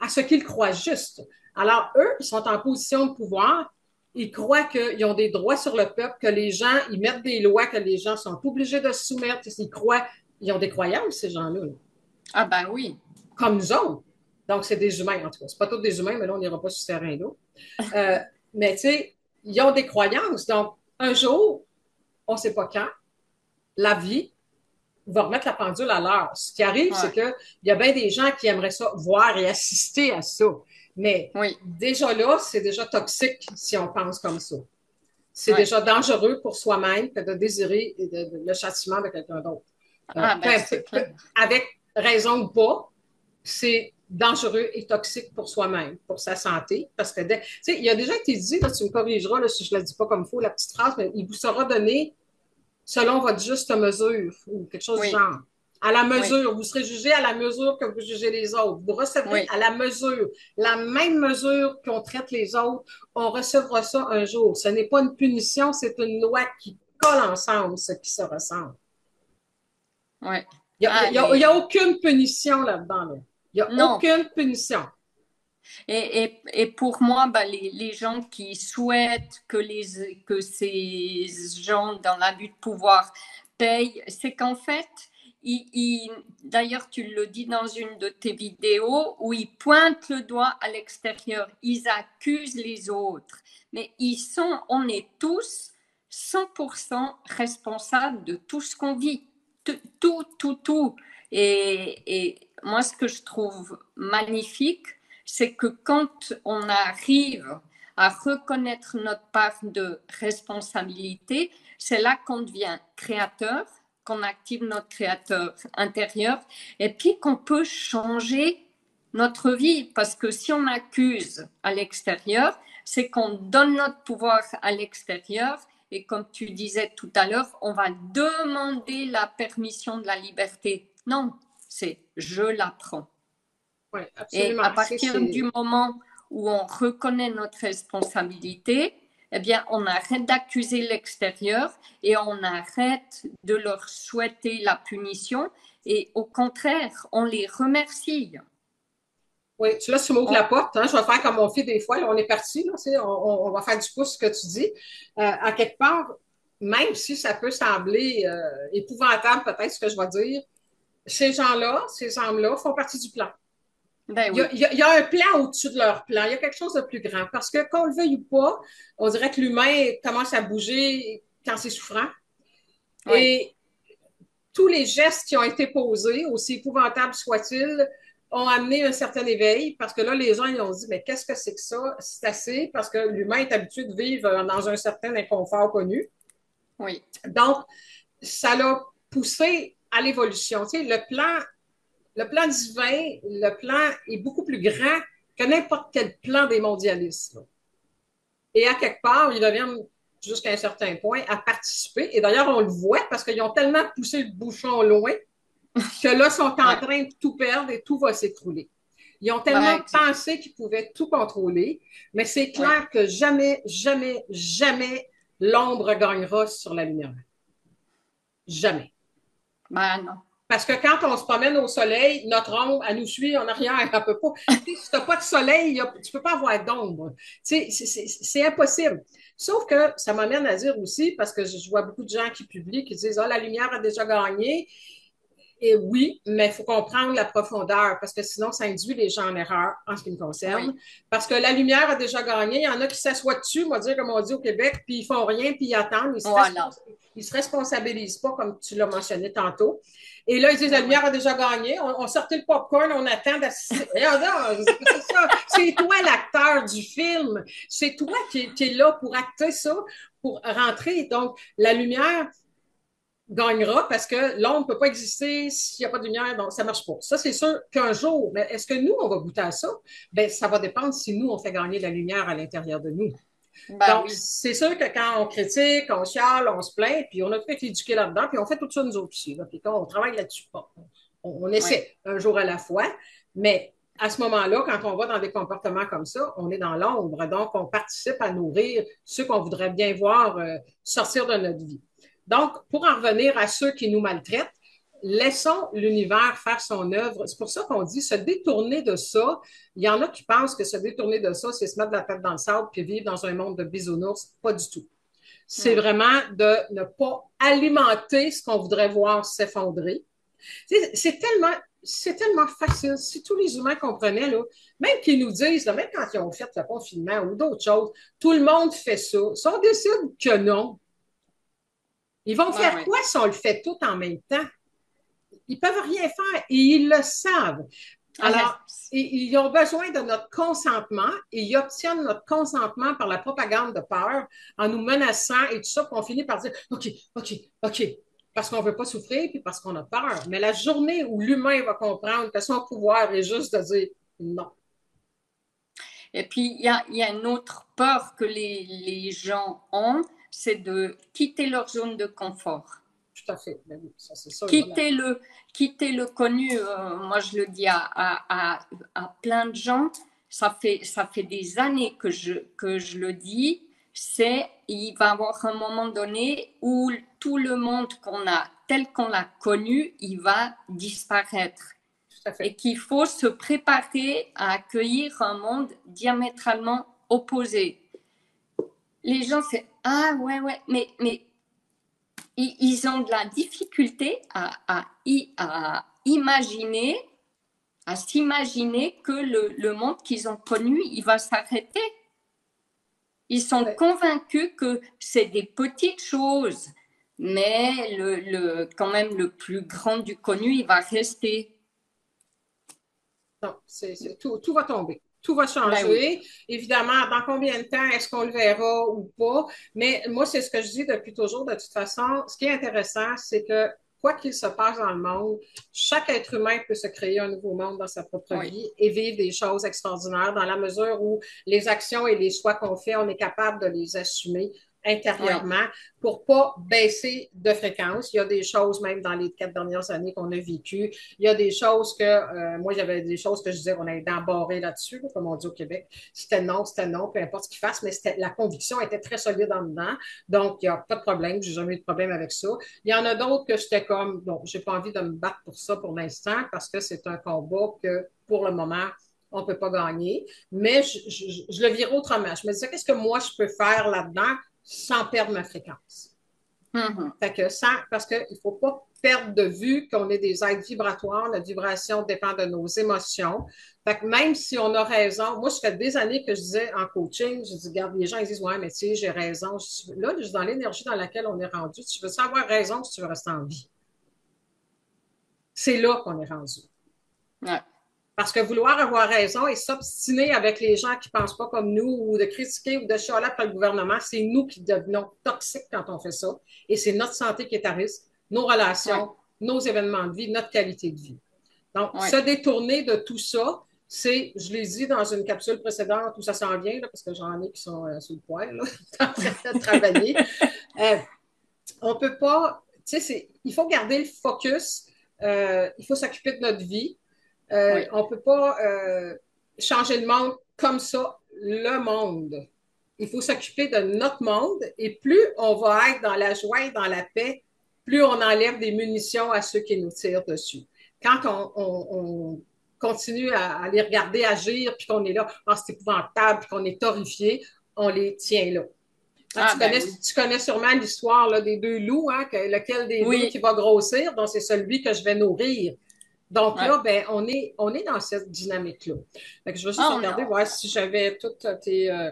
à ce qu'ils croient juste. Alors, eux, ils sont en position de pouvoir, ils croient qu'ils ont des droits sur le peuple, que les gens, ils mettent des lois, que les gens sont obligés de se soumettre, ils croient, ils ont des croyances, ces gens-là, là, Ah ben oui. comme nous autres. Donc, c'est des humains, en tout cas. C'est pas tous des humains, mais là, on n'ira pas sur ce terrain-là. Euh, mais, tu sais, ils ont des croyances. Donc, un jour, on ne sait pas quand, la vie va remettre la pendule à l'heure. Ce qui arrive, c'est Ouais. qu'il y a bien des gens qui aimeraient ça voir et assister à ça. Mais Oui. déjà là, c'est déjà toxique si on pense comme ça. C'est Ouais. déjà dangereux pour soi-même que de désirer le châtiment de quelqu'un d'autre. Ah ben c'est clair. Avec raison ou pas, c'est dangereux et toxique pour soi-même, pour sa santé. Parce que, tu sais, il a déjà été dit, là, tu me corrigeras là, si je ne la dis pas comme il faut, la petite phrase, mais il vous sera donné selon votre juste mesure ou quelque chose du Oui. genre. À la Oui. mesure, vous serez jugé à la mesure que vous jugez les autres. Vous recevrez Oui. à la mesure, la même mesure qu'on traite les autres, on recevra ça un jour. Ce n'est pas une punition, c'est une loi qui colle ensemble ce qui se ressemble. Oui. Il n'y a, Ah, y a, y a, aucune punition là-dedans. Là. Il n'y a non. aucune punition. Et pour moi, bah, les gens qui souhaitent que ces gens dans l'abus de pouvoir payent, c'est qu'en fait, d'ailleurs, tu le dis dans une de tes vidéos, où ils pointent le doigt à l'extérieur, ils accusent les autres, mais on est tous 100% responsables de tout ce qu'on vit, tout, tout, tout. Et moi, ce que je trouve magnifique, c'est que quand on arrive à reconnaître notre part de responsabilité, c'est là qu'on devient créateur, qu'on active notre créateur intérieur et puis qu'on peut changer notre vie. Parce que si on accuse à l'extérieur, c'est qu'on donne notre pouvoir à l'extérieur et comme tu disais tout à l'heure, on va demander la permission de la liberté. Non, c'est je la prends. Oui, Et à absolument. partir du moment où on reconnaît notre responsabilité, eh bien, on arrête d'accuser l'extérieur et on arrête de leur souhaiter la punition et au contraire, on les remercie. Oui, tu laisses, tu m'ouvres On- la porte, hein, je vais faire comme on fait des fois, là, on est parti, là, tu sais, on va faire du pouce ce que tu dis. À quelque part, même si ça peut sembler épouvantable, peut-être ce que je vais dire, ces gens-là, ces hommes-là font partie du plan. Ben Il y a, oui, il y a- il y a un plan au-dessus de leur plan. Il y a quelque chose de plus grand. Parce que qu'on le veuille ou pas, on dirait que l'humain commence à bouger quand c'est souffrant. oui, Et tous les gestes qui ont été posés, aussi épouvantables soient-ils, ont amené un certain éveil parce que là, les gens ils ont dit, mais qu'est-ce que c'est que ça? C'est assez parce que l'humain est habitué de vivre dans un certain inconfort connu. oui, Donc, ça l'a poussé à l'évolution. Tu sais, le plan divin, le plan est beaucoup plus grand que n'importe quel plan des mondialistes. Là. Et à quelque part, ils deviennent jusqu'à un certain point à participer. Et d'ailleurs, on le voit parce qu'ils ont tellement poussé le bouchon loin que là, sont en ouais, train de tout perdre et tout va s'écrouler. Ils ont ben tellement exact, pensé qu'ils pouvaient tout contrôler, mais c'est oui, clair que jamais, jamais, jamais l'ombre gagnera sur la lumière. Jamais. ben non, Parce que quand on se promène au soleil, notre ombre, elle nous suit en arrière. Elle peut pas. Si tu n'as pas de soleil, tu peux pas avoir d'ombre. C'est impossible. Sauf que ça m'amène à dire aussi, parce que je vois beaucoup de gens qui publient, qui disent, ah, la lumière a déjà gagné. Et oui, mais il faut comprendre la profondeur parce que sinon, ça induit les gens en erreur en ce qui me concerne. oui, Parce que la lumière a déjà gagné. Il y en a qui s'assoient dessus, on va dire, comme on dit au Québec, puis ils font rien, puis ils attendent. voilà, Ils se responsabilisent pas, comme tu l'as mentionné tantôt. Et là, ils disent, la oui, oui, lumière a déjà gagné. On sortait le popcorn, on attend d'assister. C'est ça. C'est toi l'acteur du film. C'est toi qui est là pour acter ça, pour rentrer. Donc, la lumière, gagnera parce que l'ombre ne peut pas exister s'il n'y a pas de lumière, donc ça ne marche pas. Ça, c'est sûr qu'un jour, mais est-ce que nous, on va goûter à ça? Bien, ça va dépendre si nous, on fait gagner la lumière à l'intérieur de nous. ben Donc, oui, c'est sûr que quand on critique, on chiale, on se plaint, puis on a tout été éduqué là-dedans, puis on fait tout ça nous autres aussi. Là, puis quand on travaille là-dessus, on oui, essaie un jour à la fois, mais à ce moment-là, quand on va dans des comportements comme ça, on est dans l'ombre, donc on participe à nourrir ceux qu'on voudrait bien voir sortir de notre vie. Donc, pour en revenir à ceux qui nous maltraitent, laissons l'univers faire son œuvre. C'est pour ça qu'on dit se détourner de ça. Il y en a qui pensent que se détourner de ça, c'est se mettre la tête dans le sable puis vivre dans un monde de bisounours. Pas du tout. C'est non, vraiment de ne pas alimenter ce qu'on voudrait voir s'effondrer. C'est tellement facile. Si tous les humains comprenaient, là, même qu'ils nous disent, là, même quand ils ont fait le confinement ou d'autres choses, tout le monde fait ça. Si on décide que non, ils vont ben faire oui, quoi si on le fait tout en même temps? Ils peuvent rien faire et ils le savent. Alors, ils ont besoin de notre consentement et ils obtiennent notre consentement par la propagande de peur en nous menaçant et tout ça, puis on finit par dire OK, OK, OK, parce qu'on ne veut pas souffrir puis parce qu'on a peur. Mais la journée où l'humain va comprendre que son pouvoir est juste de dire non. et puis il y a une autre peur que les gens ont, c'est de quitter leur zone de confort. Tout à fait. Ben oui, ça, c'est ça. Là. Quitter le connu, moi je le dis à plein de gens, ça fait des années que je le dis, c'est il va y avoir un moment donné où tout le monde qu'on a, tel qu'on l'a connu, il va disparaître. Tout à Et fait. qu'il faut se préparer à accueillir un monde diamétralement opposé. Les gens, c'est ah ouais, ouais, mais ils ont de la difficulté à imaginer, à s'imaginer que le monde qu'ils ont connu, il va s'arrêter. Ils sont Ouais. convaincus que c'est des petites choses, mais quand même le plus grand du connu, il va rester. Non, tout va tomber. Tout va Ben oui, changer. Évidemment, dans combien de temps est-ce qu'on le verra ou pas? Mais moi, c'est ce que je dis depuis toujours. De toute façon, ce qui est intéressant, c'est que quoi qu'il se passe dans le monde, chaque être humain peut se créer un nouveau monde dans sa propre oui, vie et vivre des choses extraordinaires dans la mesure où les actions et les choix qu'on fait, on est capable de les assumer oui. intérieurement pour pas baisser de fréquence. Il y a des choses, même dans les 4 dernières années qu'on a vécues, il y a des choses que, moi, j'avais des choses que je disais qu'on avait d'embarrer là-dessus, là, comme on dit au Québec. C'était non, peu importe ce qu'ils fassent, mais la conviction était très solide en dedans. Donc, il n'y a pas de problème, j'ai jamais eu de problème avec ça. Il y en a d'autres que j'étais comme, bon, j'ai pas envie de me battre pour ça pour l'instant parce que c'est un combat que, pour le moment, on ne peut pas gagner, mais je le vire autrement. Je me disais, qu'est-ce que moi, je peux faire là-dedans sans perdre ma fréquence? Fait que parce qu'il ne faut pas perdre de vue qu'on est des êtres vibratoires, notre vibration dépend de nos émotions. Fait que même si on a raison, moi, ça fait des années que je disais en coaching, je dis, regarde, les gens ils disent, ouais, mais tu sais, j'ai raison. Là, je suis dans l'énergie dans laquelle on est rendu. Tu veux savoir raison si tu veux rester en vie. C'est là qu'on est rendu. Ouais. Parce que vouloir avoir raison et s'obstiner avec les gens qui ne pensent pas comme nous ou de critiquer ou de chialer après le gouvernement, c'est nous qui devenons toxiques quand on fait ça. Et c'est notre santé qui est à risque, nos relations, nos événements de vie, notre qualité de vie. Donc, se détourner de tout ça, c'est, je l'ai dit dans une capsule précédente où ça s'en vient, là, parce que j'en ai qui sont sur le poil, là, en train de travailler. On ne peut pas, tu sais, il faut garder le focus, il faut s'occuper de notre vie. On ne peut pas changer le monde comme ça, le monde. Il faut s'occuper de notre monde et plus on va être dans la joie et dans la paix, plus on enlève des munitions à ceux qui nous tirent dessus. Quand on continue à les regarder agir, puis qu'on est là, oh, c'est épouvantable, puis qu'on est horrifié, on les tient là. Tu connais sûrement l'histoire là, des deux loups, hein, lequel des deux qui va grossir, donc c'est celui que je vais nourrir. Donc là, ben, on est dans cette dynamique-là. Je vais juste regarder, voir si j'avais toutes tes...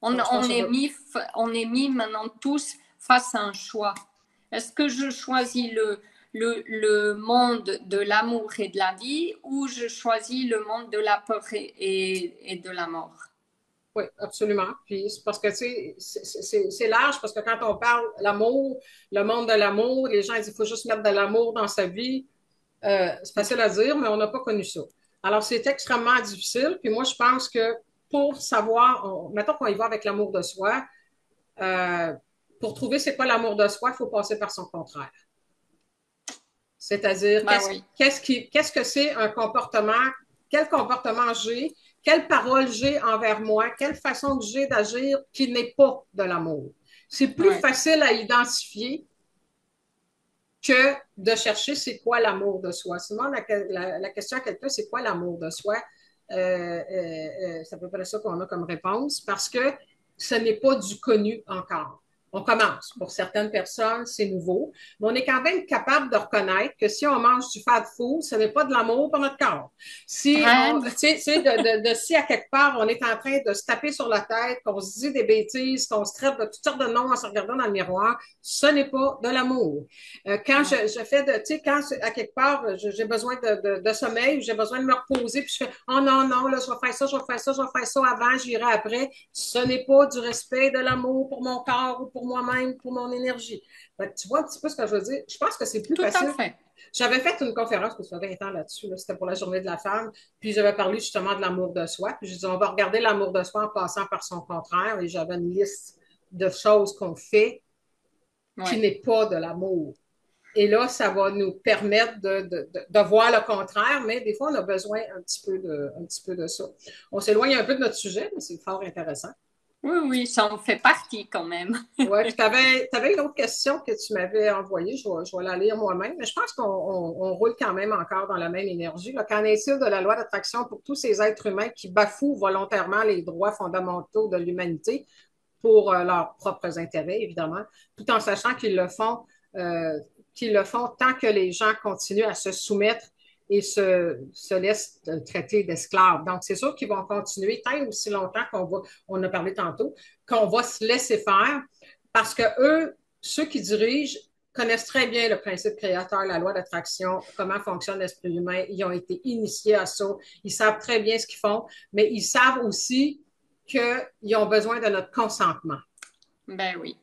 on est mis maintenant tous face à un choix. Est-ce que je choisis le monde de l'amour et de la vie ou je choisis le monde de la peur et de la mort? Oui, absolument. Puis c'est parce que c'est large, parce que quand on parle l'amour, le monde de l'amour, les gens disent qu'il faut juste mettre de l'amour dans sa vie. C'est facile à dire, mais on n'a pas connu ça. Alors, c'est extrêmement difficile. Puis moi, je pense que pour savoir, mettons qu'on y va avec l'amour de soi, pour trouver c'est quoi l'amour de soi, il faut passer par son contraire. C'est-à-dire, qu'est-ce que c'est un comportement, quel comportement j'ai, quelle parole j'ai envers moi, quelle façon que j'ai d'agir qui n'est pas de l'amour. C'est plus facile à identifier que de chercher c'est quoi l'amour de soi. Sinon, la question à quelqu'un, c'est quoi l'amour de soi? C'est à peu près ça qu'on a comme réponse parce que ce n'est pas du connu encore. On commence. Pour certaines personnes, c'est nouveau, mais on est quand même capable de reconnaître que si on mange du fast food, ce n'est pas de l'amour pour notre corps. Si à quelque part, on est en train de se taper sur la tête, qu'on se dit des bêtises, qu'on se traite de toutes sortes de noms en se regardant dans le miroir, ce n'est pas de l'amour. Quand je fais quand à quelque part, j'ai besoin de sommeil, j'ai besoin de me reposer, puis je fais, oh non, là, je vais faire ça, je vais faire ça, je vais faire ça avant, j'irai après. Ce n'est pas du respect, de l'amour pour mon corps ou pour moi-même, pour mon énergie. Tu vois un petit peu ce que je veux dire? Je pense que c'est plus facile. Tout à fait. J'avais fait une conférence, parce que ça fait 20 ans là-dessus, c'était pour la journée de la femme, puis j'avais parlé justement de l'amour de soi, puis je disais, on va regarder l'amour de soi en passant par son contraire, et j'avais une liste de choses qu'on fait qui n'est pas de l'amour. Et là, ça va nous permettre de voir le contraire, mais des fois, on a besoin un petit peu de ça. On s'éloigne un peu de notre sujet, mais c'est fort intéressant. Oui, ça en fait partie quand même. Oui, puis tu avais une autre question que tu m'avais envoyée, je vais la lire moi-même, mais je pense qu'on roule quand même encore dans la même énergie. Qu'en est-il de la loi d'attraction pour tous ces êtres humains qui bafouent volontairement les droits fondamentaux de l'humanité pour leurs propres intérêts, évidemment, tout en sachant qu'ils le font tant que les gens continuent à se soumettre et se laissent traiter d'esclaves. Donc, c'est sûr qu'ils vont continuer tant et aussi longtemps on a parlé tantôt, qu'on va se laisser faire parce que eux, ceux qui dirigent, connaissent très bien le principe créateur, la loi d'attraction, comment fonctionne l'esprit humain. Ils ont été initiés à ça. Ils savent très bien ce qu'ils font, mais ils savent aussi qu'ils ont besoin de notre consentement. Ben oui.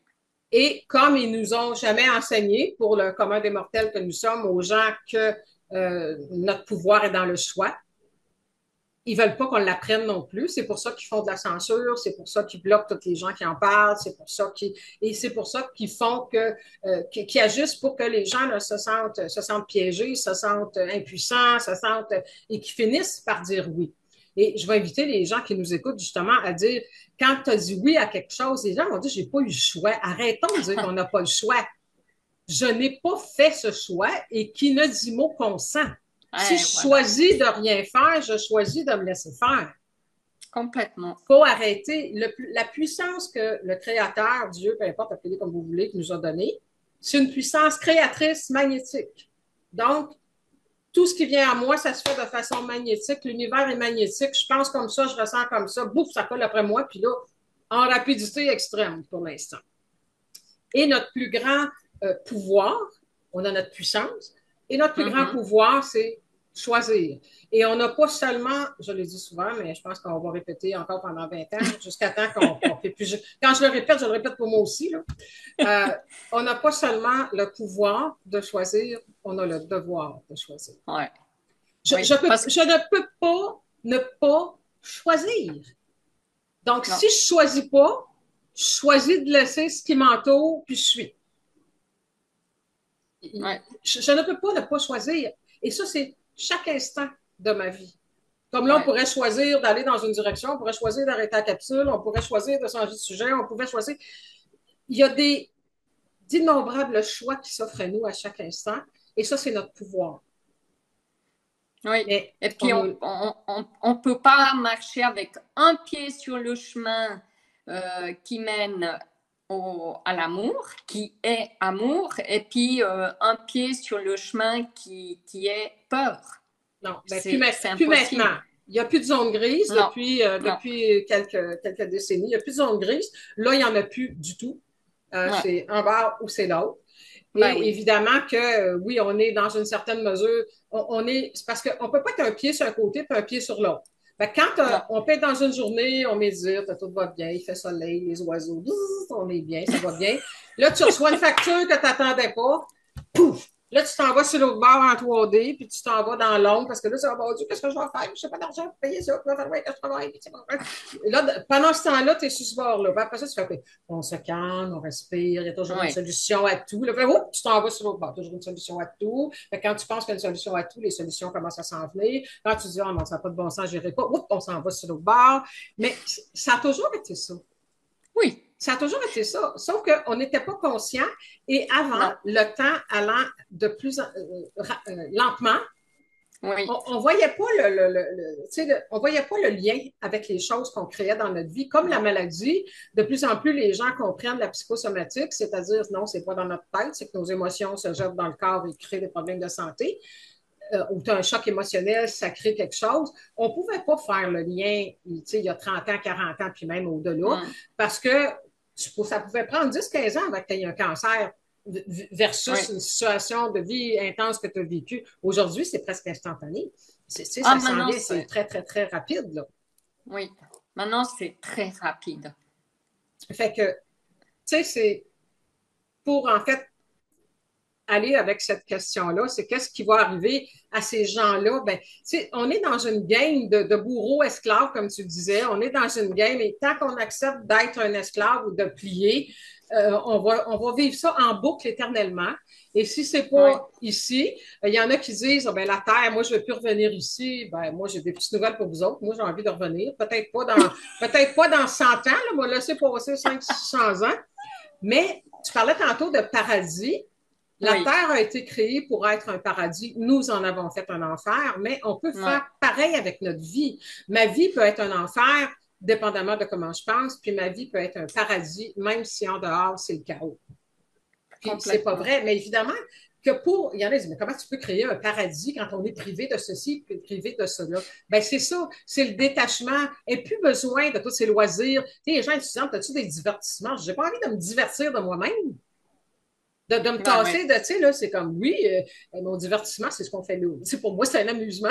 Et comme ils nous ont jamais enseigné, pour le commun des mortels que nous sommes, aux gens que notre pouvoir est dans le choix, ils veulent pas qu'on l'apprenne non plus. C'est pour ça qu'ils font de la censure, c'est pour ça qu'ils bloquent tous les gens qui en parlent, c'est pour ça qu'ils font qu'ils agissent pour que les gens se sentent piégés, se sentent impuissants, et qu'ils finissent par dire oui. Et je vais inviter les gens qui nous écoutent justement à dire, quand tu as dit oui à quelque chose, les gens vont dire, j'ai pas eu le choix. Arrêtons de dire qu'on n'a pas le choix. Je n'ai pas fait ce choix et qui ne dit mot consent. Si je Voilà, choisis de rien faire, je choisis de me laisser faire. complètement. Il faut arrêter. La puissance que le Créateur, Dieu, peu importe, appelez comme vous voulez, qui nous a donnée, c'est une puissance créatrice magnétique. Donc, tout ce qui vient à moi, ça se fait de façon magnétique. L'univers est magnétique. Je pense comme ça, je ressens comme ça. Bouf, ça colle après moi. Puis là, en rapidité extrême pour l'instant. Et notre plus grand pouvoir, on a notre puissance, et notre plus grand Mhm. pouvoir, c'est choisir. Et on n'a pas seulement, je le dis souvent, mais je pense qu'on va répéter encore pendant 20 ans, jusqu'à temps qu'on ne fait plus. Quand je le répète pour moi aussi, là. On n'a pas seulement le pouvoir de choisir, on a le devoir de choisir. Ouais. Je, Oui, je, peux, je ne peux pas ne pas choisir. Donc, non. si je ne choisis pas, je choisis de laisser ce qui m'entoure, puis je suis. Ouais. Je ne peux pas ne pas choisir. Et ça, c'est chaque instant de ma vie. Comme là, on Ouais. pourrait choisir d'aller dans une direction, on pourrait choisir d'arrêter la capsule, on pourrait choisir de changer de sujet, on pourrait choisir. Il y a d'innombrables choix qui s'offrent à nous à chaque instant. Et ça, c'est notre pouvoir. Oui. Mais Et puis, on on a, ne peut pas marcher avec un pied sur le chemin qui mène à l'amour, qui est amour, et puis un pied sur le chemin qui est peur. non, ben, C'est plus maintenant. impossible. Il n'y a plus de zone grise Non, non. depuis quelques décennies. Il n'y a plus de zone grise. Là, il n'y en a plus du tout. Ouais. C'est un bar ou c'est l'autre. Ben Et oui. évidemment que oui, on est dans une certaine mesure, c'est parce qu'on ne peut pas être un pied sur un côté et un pied sur l'autre. Fait que quand Non. on peut être dans une journée, on médite, tout va bien, il fait soleil, les oiseaux, on est bien, ça va bien. Là, tu reçois une facture que tu n'attendais pas, pouf! Là, tu t'en vas sur l'autre bord en 3D, puis tu t'en vas dans l'ombre, parce que là, c'est, oh mon Dieu, qu'est-ce que je vais faire? Je n'ai pas d'argent pour payer ça, puis là, ouais, je travaille, puis là, pendant ce temps-là, tu es sur ce bord-là. Puis après ça, tu fais, okay, on se calme, on respire, il y a toujours une Oui. solution à tout. Là, puis, oh, tu t'en vas sur l'autre bord, toujours une solution à tout. Fait quand tu penses qu'il y a une solution à tout, les solutions commencent à s'en venir. Quand tu dis, oh non, ça n'a pas de bon sens, je n'irai pas, oups, on s'en va sur l'autre bord. Mais ça a toujours été ça. Oui. Ça a toujours été ça, sauf qu'on n'était pas conscient. Et avant, Non. le temps allant de plus lentement, Oui. on ne voyait pas on voyait pas le lien avec les choses qu'on créait dans notre vie. Comme la Non. maladie, de plus en plus, les gens comprennent la psychosomatique, c'est-à-dire, non, c'est pas dans notre tête, c'est que nos émotions se jettent dans le corps et créent des problèmes de santé. Ou tu as un choc émotionnel, ça crée quelque chose. On ne pouvait pas faire le lien, il y a 30 ans, 40 ans, puis même au-delà, Mm. parce que ça pouvait prendre 10-15 ans avant que tu aies un cancer versus Oui. une situation de vie intense que tu as vécue. Aujourd'hui, c'est presque instantané. Ah, Ça s'en maintenant, vient, c'est très, très, très rapide. Là. oui. Maintenant, c'est très rapide. Fait que, tu sais, c'est pour en fait aller avec cette question-là, c'est qu'est-ce qui va arriver à ces gens-là? Ben, on est dans une game de bourreaux-esclaves, comme tu disais. On est dans une game et tant qu'on accepte d'être un esclave ou de plier, on va vivre ça en boucle éternellement. Et si c'est Oui. pas ici, il y en a qui disent, oh, ben, la Terre, moi, je ne veux plus revenir ici. Ben, moi, j'ai des petites nouvelles pour vous autres. Moi, j'ai envie de revenir. Peut-être pas dans 100 ans, là, moi, laisser passer 500-600 ans. Mais tu parlais tantôt de paradis. La Oui. Terre a été créée pour être un paradis. Nous en avons fait un enfer, mais on peut Ouais. faire pareil avec notre vie. Ma vie peut être un enfer, dépendamment de comment je pense, puis ma vie peut être un paradis, même si en dehors, c'est le chaos. Puis c'est pas Complètement. vrai, mais évidemment que il y en a qui disent, mais comment tu peux créer un paradis quand on est privé de ceci, privé de cela? Ben c'est ça, c'est le détachement. Et plus besoin de tous ces loisirs. Tu sais, les gens disent, as-tu des divertissements? J'ai pas envie de me divertir de moi-même. De me Ben oui. tasser, tu sais, là, c'est comme, oui, mon divertissement, c'est ce qu'on fait là. Pour moi, c'est un amusement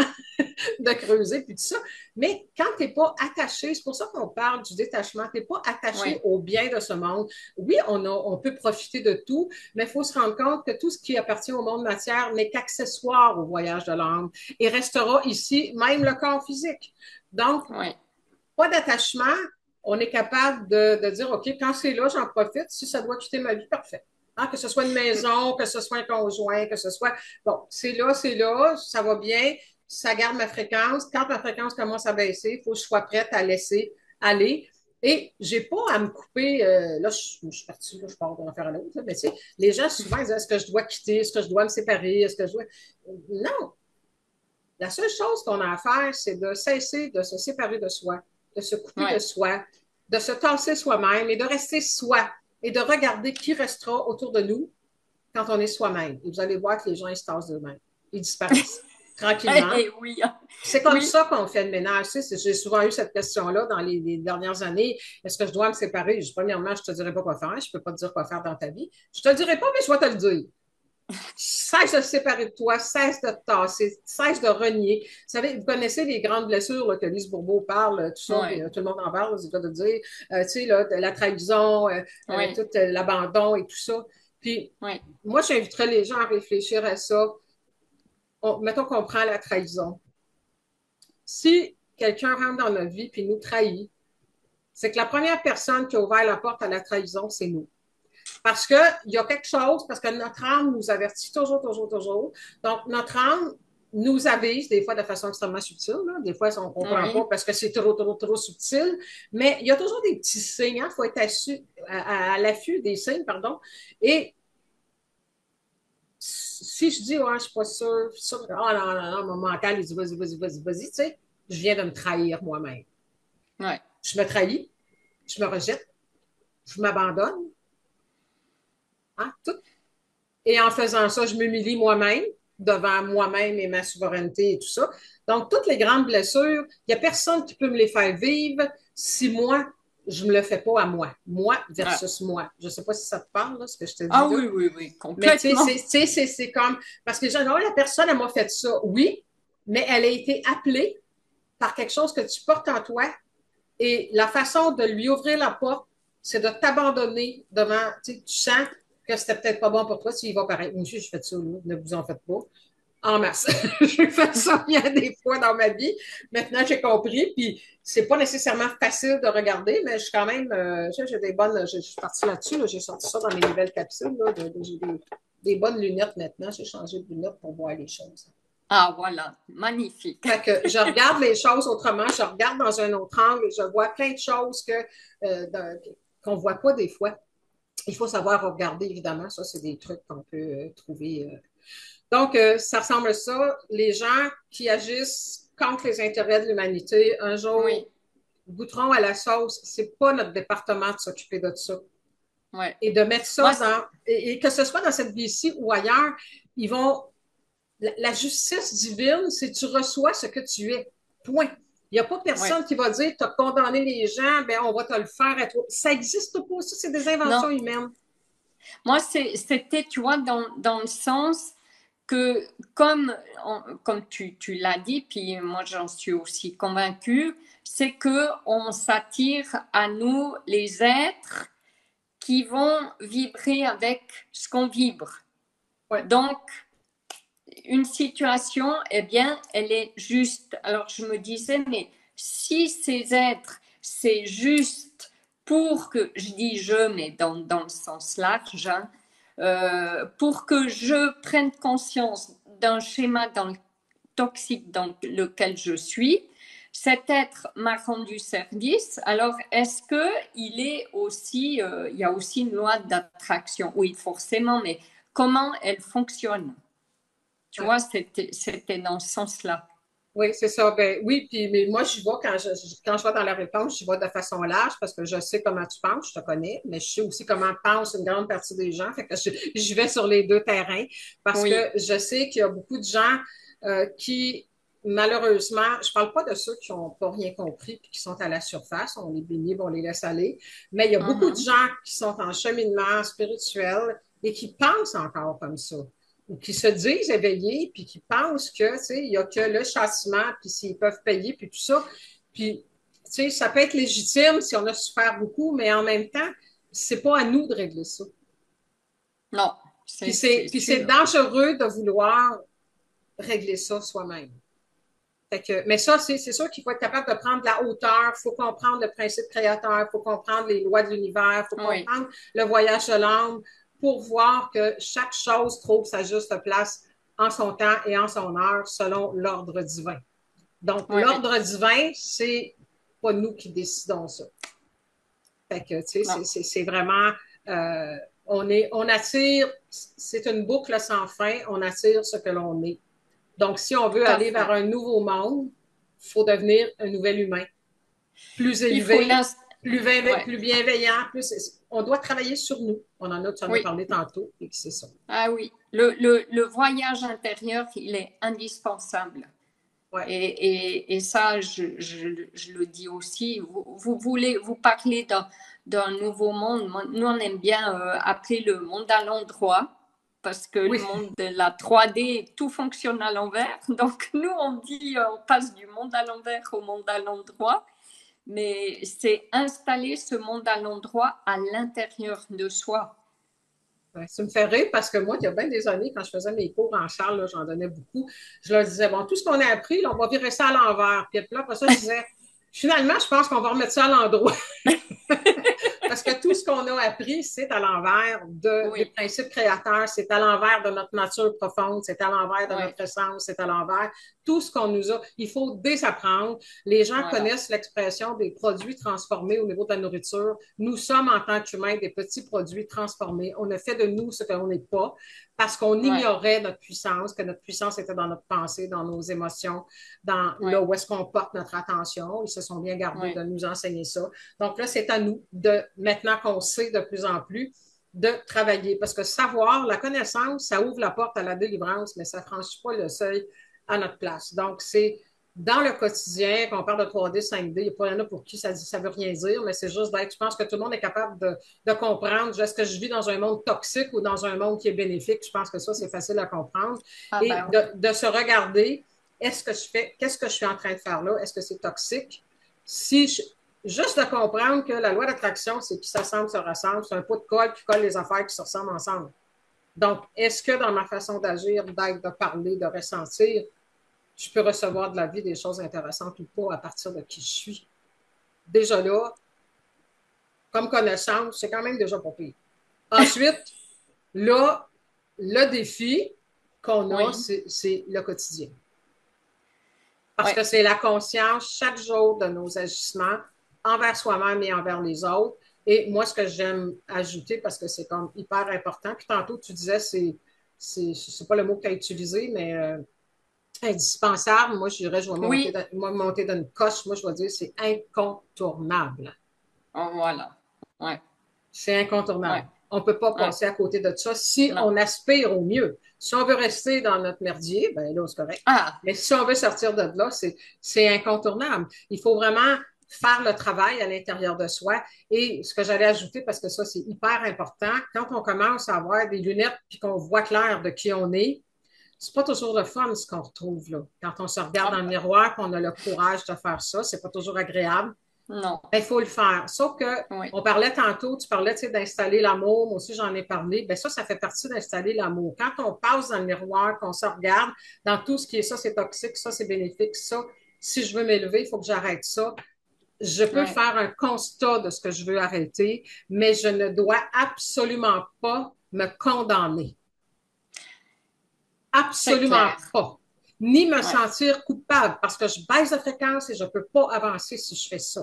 de creuser, puis tout ça. Mais quand tu n'es pas attaché, c'est pour ça qu'on parle du détachement, tu n'es pas attaché Oui. au bien de ce monde. Oui, on peut profiter de tout, mais il faut se rendre compte que tout ce qui appartient au monde matière n'est qu'accessoire au voyage de l'âme et restera ici, même le corps physique. Donc, Oui. pas d'attachement, on est capable de dire, OK, quand c'est là, j'en profite. Si ça doit quitter ma vie, parfait. Hein, que ce soit une maison, que ce soit un conjoint, que ce soit... Bon, c'est là, ça va bien, ça garde ma fréquence. Quand ma fréquence commence à baisser, il faut que je sois prête à laisser aller. Et j'ai pas à me couper, là, je suis partie, là, je pars d'en faire un autre, là, mais tu sais, les gens souvent disent, est-ce que je dois quitter, est-ce que je dois me séparer, est-ce que je dois... Non, La seule chose qu'on a à faire, c'est de cesser de se séparer de soi, de se couper de Ouais. soi, de se tasser soi-même et de rester soi et de regarder qui restera autour de nous quand on est soi-même. Et vous allez voir que les gens, ils se tassent d'eux-mêmes. Ils disparaissent tranquillement. Eh oui, C'est comme oui, ça qu'on fait le ménage. Tu sais, j'ai souvent eu cette question-là dans les dernières années. Est-ce que je dois me séparer? Premièrement, je ne te dirai pas quoi faire. Je ne peux pas te dire quoi faire dans ta vie. Je ne te le dirai pas, mais je vais te le dire. Cesse de se séparer de toi, cesse de te tasser, cesse de renier. Vous savez, vous connaissez les grandes blessures là, que Lise Bourbeau parle, tout ça, puis, ouais, tout le monde en parle, c'est de dire, tu sais, là, la trahison, ouais, tout l'abandon et tout ça. Puis, ouais, moi, j'inviterais les gens à réfléchir à ça. Mettons qu'on prend la trahison. Si quelqu'un rentre dans notre vie puis nous trahit, c'est que la première personne qui a ouvert la porte à la trahison, c'est nous. Parce qu'il y a quelque chose, parce que notre âme nous avertit toujours, toujours, toujours. Donc, notre âme nous avise, des fois de façon extrêmement subtile. Là. Des fois, on ne comprend pas oui, parce que c'est trop, trop, trop subtil. Mais il y a toujours des petits signes. Il faut être à l'affût des signes, pardon. Et si je dis, ouais, je ne suis pas sûre, oh non, non, non, mon mental, il dit, vas-y, vas-y, vas-y, vas-y, tu sais, je viens de me trahir moi-même. ouais. Je me trahis, je me rejette, je m'abandonne, hein, tout. Et en faisant ça, je m'humilie moi-même devant moi-même et ma souveraineté et tout ça. Donc, toutes les grandes blessures, il n'y a personne qui peut me les faire vivre si moi, je ne me le fais pas à moi. Moi Ah, versus moi. Je ne sais pas si ça te parle, là, ce que je te dis ah là. oui, oui, oui, Mais tu sais, complètement. c'est comme, parce que les gens disent, oh, la personne, elle m'a fait ça. Oui, mais elle a été appelée par quelque chose que tu portes en toi. Et la façon de lui ouvrir la porte, c'est de t'abandonner devant, tu sens que c'était peut-être pas bon pour toi, tu y vas pareil. Moi aussi, je fais ça, là, ne vous en faites pas. En masse. J'ai fait ça il y a des fois dans ma vie. Maintenant, j'ai compris. Puis, c'est pas nécessairement facile de regarder, mais je suis quand même, j'ai des bonnes, je suis partie là-dessus, là, j'ai sorti ça dans mes nouvelles capsules, là, j'ai des bonnes lunettes maintenant. J'ai changé de lunettes pour voir les choses. Ah, voilà, magnifique. Fait que je regarde les choses autrement, je regarde dans un autre angle et je vois plein de choses qu'on ne voit pas des fois. Il faut savoir regarder, évidemment. Ça, c'est des trucs qu'on peut trouver. Donc, ça ressemble à ça. Les gens qui agissent contre les intérêts de l'humanité, un jour, Oui, goûteront à la sauce. C'est pas notre département de s'occuper de ça. ouais. Et de mettre ça Moi, dans... Et que ce soit dans cette vie-ci ou ailleurs, ils vont la justice divine, c'est tu reçois ce que tu es. Point. Il n'y a pas ouais. personne qui va dire tu as condamné les gens, ben on va te le faire à toi. Ça n'existe pas. Ça, c'est des inventions Non, humaines. moi, c'était, tu vois, dans le sens que, comme tu l'as dit, puis moi, j'en suis aussi convaincue, c'est que on s'attire à nous les êtres qui vont vibrer avec ce qu'on vibre. Ouais. Donc, une situation, eh bien, elle est juste. Alors, je me disais, mais si ces êtres, c'est juste pour que, je dis je, mais dans le sens large, hein, pour que je prenne conscience d'un schéma toxique dans lequel je suis, cet être m'a rendu service. Alors, est-ce que il est aussi, il y a aussi une loi d'attraction? Oui, forcément, mais comment elle fonctionne? Tu Ouais. vois, c'était dans ce sens-là. Oui, c'est ça. Ben, oui, puis mais moi, je vois quand je vais dans la réponse, je vais de façon large parce que je sais comment tu penses, je te connais, mais je sais aussi comment pense une grande partie des gens. Fait que je vais sur les deux terrains parce que Oui. je sais qu'il y a beaucoup de gens qui, malheureusement, je parle pas de ceux qui n'ont pas rien compris et qui sont à la surface, on les bénit, on les laisse aller, mais il y a beaucoup de Mhm. gens qui sont en cheminement spirituel et qui pensent encore comme ça ou qui se disent éveillés, puis qui pensent que, tu sais, il n'y a que le châtiment, puis s'ils peuvent payer, puis tout ça. Puis, tu sais, ça peut être légitime si on a souffert beaucoup, mais en même temps, c'est pas à nous de régler ça. Non, c'est Puis c'est sûr. dangereux de vouloir régler ça soi-même. Fait que, mais ça, c'est sûr qu'il faut être capable de prendre de la hauteur, il faut comprendre le principe créateur, il faut comprendre les lois de l'univers, il faut Oui, comprendre le voyage de l'âme pour voir que chaque chose trouve sa juste place en son temps et en son heure selon l'ordre divin. Donc, oui, l'ordre divin, c'est pas nous qui décidons ça. Fait que, tu non, sais, c'est vraiment, euh, on attire, c'est une boucle sans fin, on attire ce que l'on est. Donc, si on tout veut à aller vers fait. un nouveau monde, il faut devenir un nouvel humain, plus Il faut élevé, l'inst... Ouais. plus bienveillant, on doit travailler sur nous. Tu en as Oui. parlé tantôt, et c'est ça. Ah oui. Le voyage intérieur, il est indispensable. Ouais. Et ça, je le dis aussi. Vous parlez d'un nouveau monde. Nous, on aime bien appeler le monde à l'endroit parce que le Oui, monde de la 3D, tout fonctionne à l'envers. Donc, nous, on dit on passe du monde à l'envers au monde à l'endroit. Mais c'est installer ce monde à l'endroit à l'intérieur de soi. ouais, ça me fait rire parce que moi, il y a bien des années, quand je faisais mes cours en Charles, j'en donnais beaucoup, je leur disais, bon, tout ce qu'on a appris, là, on va virer ça à l'envers. Puis là, après ça, je disais, finalement, je pense qu'on va remettre ça à l'endroit. Parce que tout ce qu'on a appris, c'est à l'envers des Oui, principes créateurs, c'est à l'envers de notre nature profonde, c'est à l'envers de oui, notre essence, c'est à l'envers. Tout ce qu'on nous a, il faut désapprendre. Les gens voilà. connaissent l'expression des produits transformés au niveau de la nourriture. Nous sommes, en tant qu'humains, des petits produits transformés. On a fait de nous ce qu'on n'est pas parce qu'on Ouais, ignorait notre puissance, que notre puissance était dans notre pensée, dans nos émotions, dans là ouais, où est-ce qu'on porte notre attention. Ils se sont bien gardés de ouais, nous enseigner ça. Donc là, c'est à nous, maintenant qu'on sait de plus en plus, de travailler. Parce que savoir, la connaissance, ça ouvre la porte à la délivrance, mais ça ne franchit pas le seuil à notre place. Donc, c'est dans le quotidien, quand on parle de 3D, 5D, il y en a pour qui ça ne veut rien dire, mais c'est juste d'être, je pense que tout le monde est capable de comprendre, est-ce que je vis dans un monde toxique ou dans un monde qui est bénéfique? Je pense que ça, c'est facile à comprendre. ah Et ben oui. de se regarder, qu'est-ce que je suis en train de faire là? Est-ce que c'est toxique? Si je, Juste de comprendre que la loi d'attraction, c'est qui s'assemble, se rassemble. C'est un pot de colle qui colle les affaires qui se ressemblent ensemble. Donc, est-ce que dans ma façon d'agir, d'être, de parler, de ressentir, je peux recevoir de la vie des choses intéressantes ou pas à partir de qui je suis? Déjà là, comme connaissance, c'est quand même déjà pas pire. Ensuite, là, le défi qu'on a, Oui, c'est le quotidien. Parce ouais. que c'est la conscience chaque jour de nos agissements envers soi-même et envers les autres. Et moi, ce que j'aime ajouter, parce que c'est comme hyper important, puis tantôt tu disais, c'est pas le mot que tu as utilisé, mais indispensable. Moi, je dirais, Oui, monter d'une coche. Moi, je vais dire, c'est incontournable. oh, voilà. Ouais, C'est ouais, incontournable. On ne peut pas ouais. passer à côté de ça si Non. on aspire au mieux. Si on veut rester dans notre merdier, ben là, c'est correct. Ah, Mais si on veut sortir de là, c'est incontournable. Il faut vraiment faire le travail à l'intérieur de soi. Et ce que j'allais ajouter, parce que ça, c'est hyper important, quand on commence à avoir des lunettes puis qu'on voit clair de qui on est, c'est pas toujours le fun ce qu'on retrouve là. Quand on se regarde ah dans le ben, miroir, qu'on a le courage de faire ça, c'est pas toujours agréable. non. Il faut le faire. Sauf que, Oui, on parlait tantôt, tu parlais d'installer l'amour, moi aussi j'en ai parlé. Ben ça fait partie d'installer l'amour. Quand on passe dans le miroir, qu'on se regarde dans tout ce qui est ça, c'est toxique, ça, c'est bénéfique, ça, si je veux m'élever, il faut que j'arrête ça. Je peux ouais. faire un constat de ce que je veux arrêter, mais je ne dois absolument pas me condamner. C'est Absolument clair. pas. Ni me Ouais. sentir coupable parce que je baisse de fréquence et je ne peux pas avancer si je fais ça.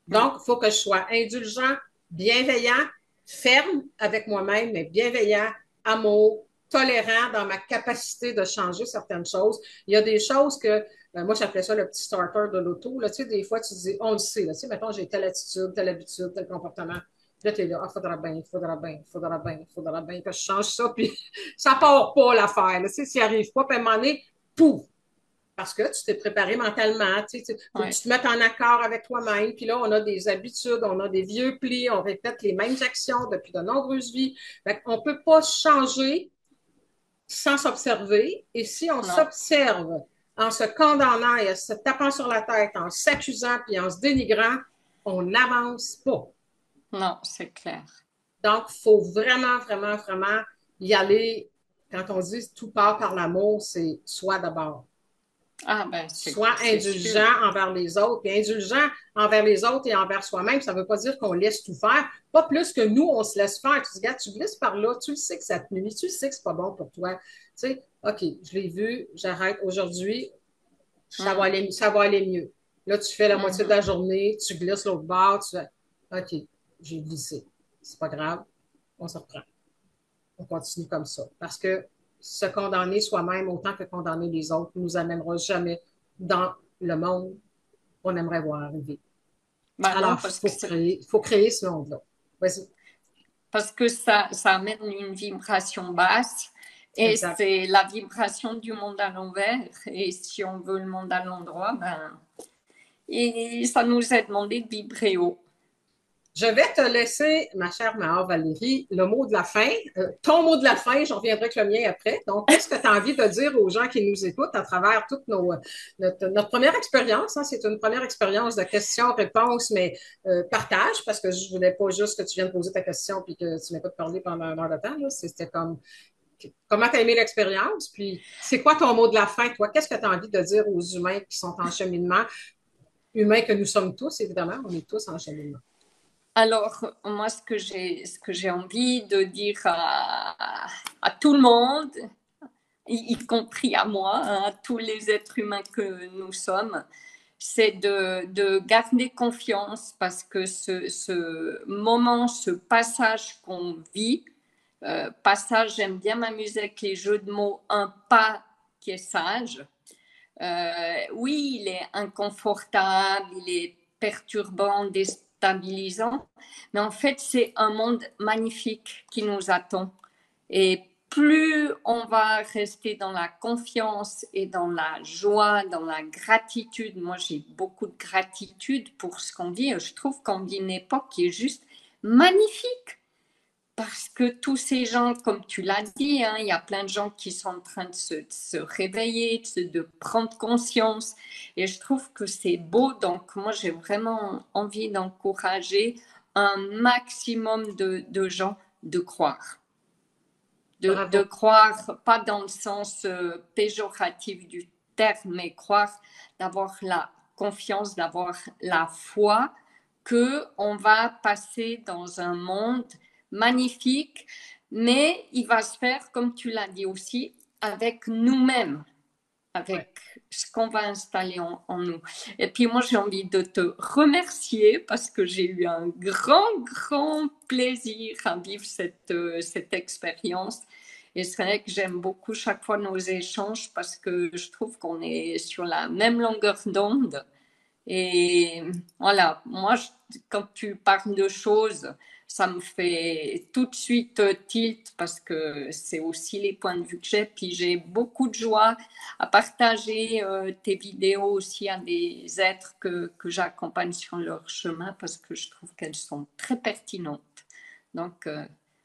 Mm. Donc, il faut que je sois indulgent, bienveillant, ferme avec moi-même, mais bienveillant, amour, tolérant dans ma capacité de changer certaines choses. Il y a des choses que, moi, j'appelais ça le petit starter de l'auto. Là, tu sais, des fois, tu dis, on le sait. Là, tu sais, mettons, j'ai telle attitude, telle habitude, tel comportement. Là, tu es là, ah, faudra bien, faudra bien, faudra bien, faudra bien que je change ça. Puis, ça part pas l'affaire. Tu sais, s'il n'y arrive pas, puis à un moment donné, pouf, parce que tu t'es préparé mentalement. Il faut que Ouais. tu te mettes en accord avec toi-même. Puis là, on a des habitudes, on a des vieux plis, on répète les mêmes actions depuis de nombreuses vies. On ne peut pas changer sans s'observer. Et si on Non, s'observe en se condamnant et en se tapant sur la tête, en s'accusant puis en se dénigrant, on n'avance pas. non, c'est clair. Donc, il faut vraiment, vraiment, vraiment y aller. Quand on dit tout part par l'amour, c'est soi d'abord. Ah ben, Soit c'est sûr. indulgent envers les autres. Puis indulgent envers les autres et envers soi-même, ça ne veut pas dire qu'on laisse tout faire. Pas plus que nous, on se laisse faire. Tu dis, regarde, tu glisses par là, tu le sais que ça te nuit, tu le sais que c'est pas bon pour toi. Tu sais, OK, je l'ai vu, j'arrête aujourd'hui, Mm. ça va aller mieux. Là, tu fais la moitié de Mhm. la journée, tu glisses l'autre bord, tu fais, OK, j'ai glissé. C'est pas grave, on se reprend. On continue comme ça. Parce que se condamner soi-même autant que condamner les autres ne nous amènera jamais dans le monde qu'on aimerait voir arriver. Ben non, Alors, il faut créer ce monde-là. Vas-y. parce que ça amène une vibration basse et Exact. c'est la vibration du monde à l'envers. Et si on veut le monde à l'endroit, ben, et ça nous est demandé de vibrer haut. Je vais te laisser, ma chère Maha Valérie, le mot de la fin. Ton mot de la fin, j'en reviendrai avec le mien après. Donc, qu'est-ce que tu as envie de dire aux gens qui nous écoutent à travers toute notre première expérience? Hein, c'est une première expérience de questions-réponses, mais partage, parce que je voulais pas juste que tu viennes poser ta question puis que tu m'aies pas parlé pendant un heure de temps. C'était comme, comment tu as aimé l'expérience? Puis, c'est quoi ton mot de la fin, toi? Qu'est-ce que tu as envie de dire aux humains qui sont en cheminement? Humains que nous sommes tous, évidemment, on est tous en cheminement. Alors, moi, ce que j'ai envie de dire à tout le monde, y compris à moi, hein, à tous les êtres humains que nous sommes, c'est de garder confiance parce que ce moment, ce passage qu'on vit, passage, j'aime bien m'amuser avec les jeux de mots, un pas qui est sage. Oui, il est inconfortable, il est perturbant, déstabilisant, mais en fait, c'est un monde magnifique qui nous attend. Et plus on va rester dans la confiance et dans la joie, dans la gratitude, moi j'ai beaucoup de gratitude pour ce qu'on vit. Je trouve qu'on vit une époque qui est juste magnifique. Parce que tous ces gens, comme tu l'as dit, hein, il y a plein de gens qui sont en train de se réveiller, de prendre conscience. Et je trouve que c'est beau. Donc, moi, j'ai vraiment envie d'encourager un maximum de gens de croire. De Bravo. croire, pas dans le sens péjoratif du terme, mais croire, d'avoir la confiance, d'avoir la foi qu'on va passer dans un monde magnifique, mais il va se faire, comme tu l'as dit aussi, avec nous-mêmes, Ouais. avec ce qu'on va installer en nous. Et puis moi, j'ai envie de te remercier parce que j'ai eu un grand plaisir à vivre cette expérience. Et c'est vrai que j'aime beaucoup chaque fois nos échanges parce que je trouve qu'on est sur la même longueur d'onde. Et voilà, moi, quand tu parles de choses, ça me fait tout de suite tilt parce que c'est aussi les points de vue que j'ai. Puis j'ai beaucoup de joie à partager tes vidéos aussi à des êtres que j'accompagne sur leur chemin parce que je trouve qu'elles sont très pertinentes. Donc,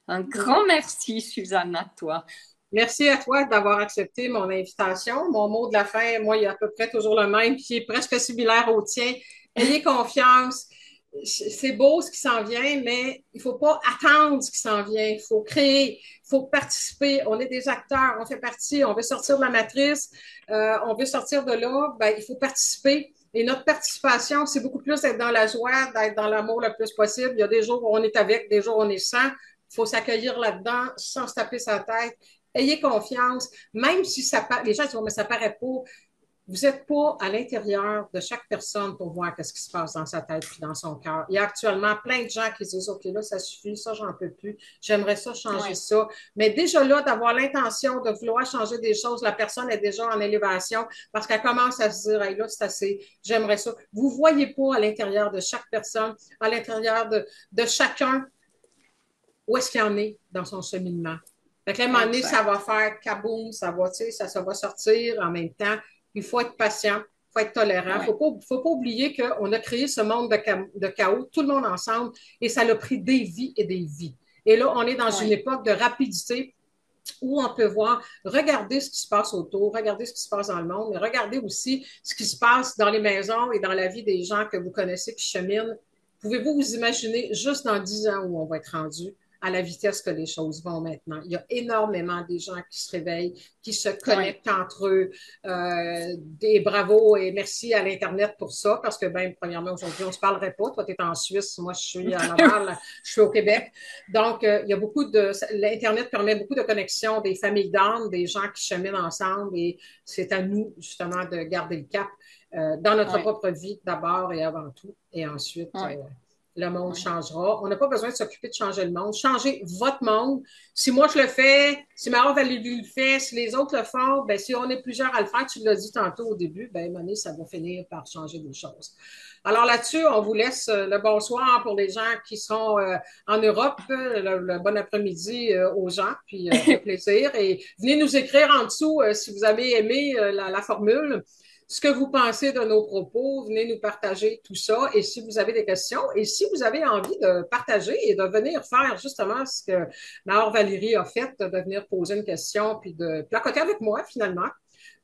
un grand merci, Suzanne, à toi. Merci à toi d'avoir accepté mon invitation. Mon mot de la fin, moi, il est à peu près toujours le même, qui est presque similaire au tien. Ayez confiance. C'est beau ce qui s'en vient, mais il ne faut pas attendre ce qui s'en vient. Il faut créer, il faut participer. On est des acteurs, on fait partie, on veut sortir de la matrice, on veut sortir de là, ben, il faut participer. Et notre participation, c'est beaucoup plus d'être dans la joie, d'être dans l'amour le plus possible. Il y a des jours où on est avec, des jours où on est sans. Il faut s'accueillir là-dedans sans se taper sa tête. Ayez confiance, même si les gens disent, mais ça paraît pas. Vous n'êtes pas à l'intérieur de chaque personne pour voir ce qui se passe dans sa tête et dans son cœur. Il y a actuellement plein de gens qui disent, OK, là, ça suffit, ça, j'en peux plus. J'aimerais ça changer Ouais. ça. Mais déjà là, d'avoir l'intention de vouloir changer des choses, la personne est déjà en élévation parce qu'elle commence à se dire, hey, là, c'est assez, j'aimerais ça. Vous ne voyez pas à l'intérieur de chaque personne, à l'intérieur de chacun, où est-ce qu'il en est dans son cheminement. Fait que là, à un moment donné, ça Exact. va faire kaboum, ça va, ça va sortir en même temps. Il faut être patient, il faut être tolérant. Il Ouais. ne faut pas oublier qu'on a créé ce monde de chaos, tout le monde ensemble, et ça a pris des vies et des vies. Et là, on est dans une Ouais. époque de rapidité où on peut voir, regarder ce qui se passe autour, regarder ce qui se passe dans le monde, mais regarder aussi ce qui se passe dans les maisons et dans la vie des gens que vous connaissez qui cheminent. Pouvez-vous vous imaginer juste dans 10 ans où on va être rendu à la vitesse que les choses vont maintenant? Il y a énormément des gens qui se réveillent, qui se Ouais. connectent entre eux. Des bravo et merci à l'Internet pour ça, parce que, ben, premièrement, aujourd'hui, on ne se parlerait pas. Toi, tu es en Suisse, moi, je suis à Laval, je suis au Québec. Donc, il y a beaucoup de. L'Internet permet beaucoup de connexions, des familles d'âmes, des gens qui cheminent ensemble et c'est à nous, justement, de garder le cap dans notre Ouais. propre vie d'abord et avant tout. Et ensuite, Ouais. le monde changera. On n'a pas besoin de s'occuper de changer le monde. Changez votre monde. Si moi je le fais, si Mère Valérie le fait, si les autres le font, ben si on est plusieurs à le faire, tu l'as dit tantôt au début, ben Mané, ça va finir par changer des choses. Alors là-dessus, on vous laisse le bonsoir pour les gens qui sont en Europe, le bon après-midi aux gens, puis au plaisir. Et venez nous écrire en dessous si vous avez aimé la formule, ce que vous pensez de nos propos, venez nous partager tout ça. Et si vous avez des questions, et si vous avez envie de partager et de venir faire justement ce que Mère Valérie a fait, de venir poser une question, puis de placoter avec moi finalement,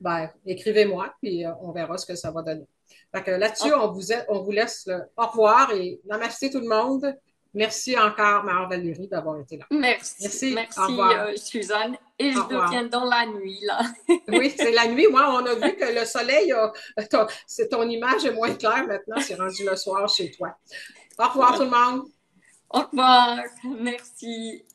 ben, écrivez-moi, puis on verra ce que ça va donner. Fait que là-dessus, on vous laisse le au revoir et namasté tout le monde. Merci encore, Mère Valérie, d'avoir été là. Merci, Merci. Au merci revoir. Suzanne. Et Au je revoir. deviens dans la nuit, là. Oui, c'est la nuit. Moi, on a vu que le soleil, ton image est moins claire maintenant. C'est rendu le soir chez toi. Au revoir tout le monde. Au revoir, merci.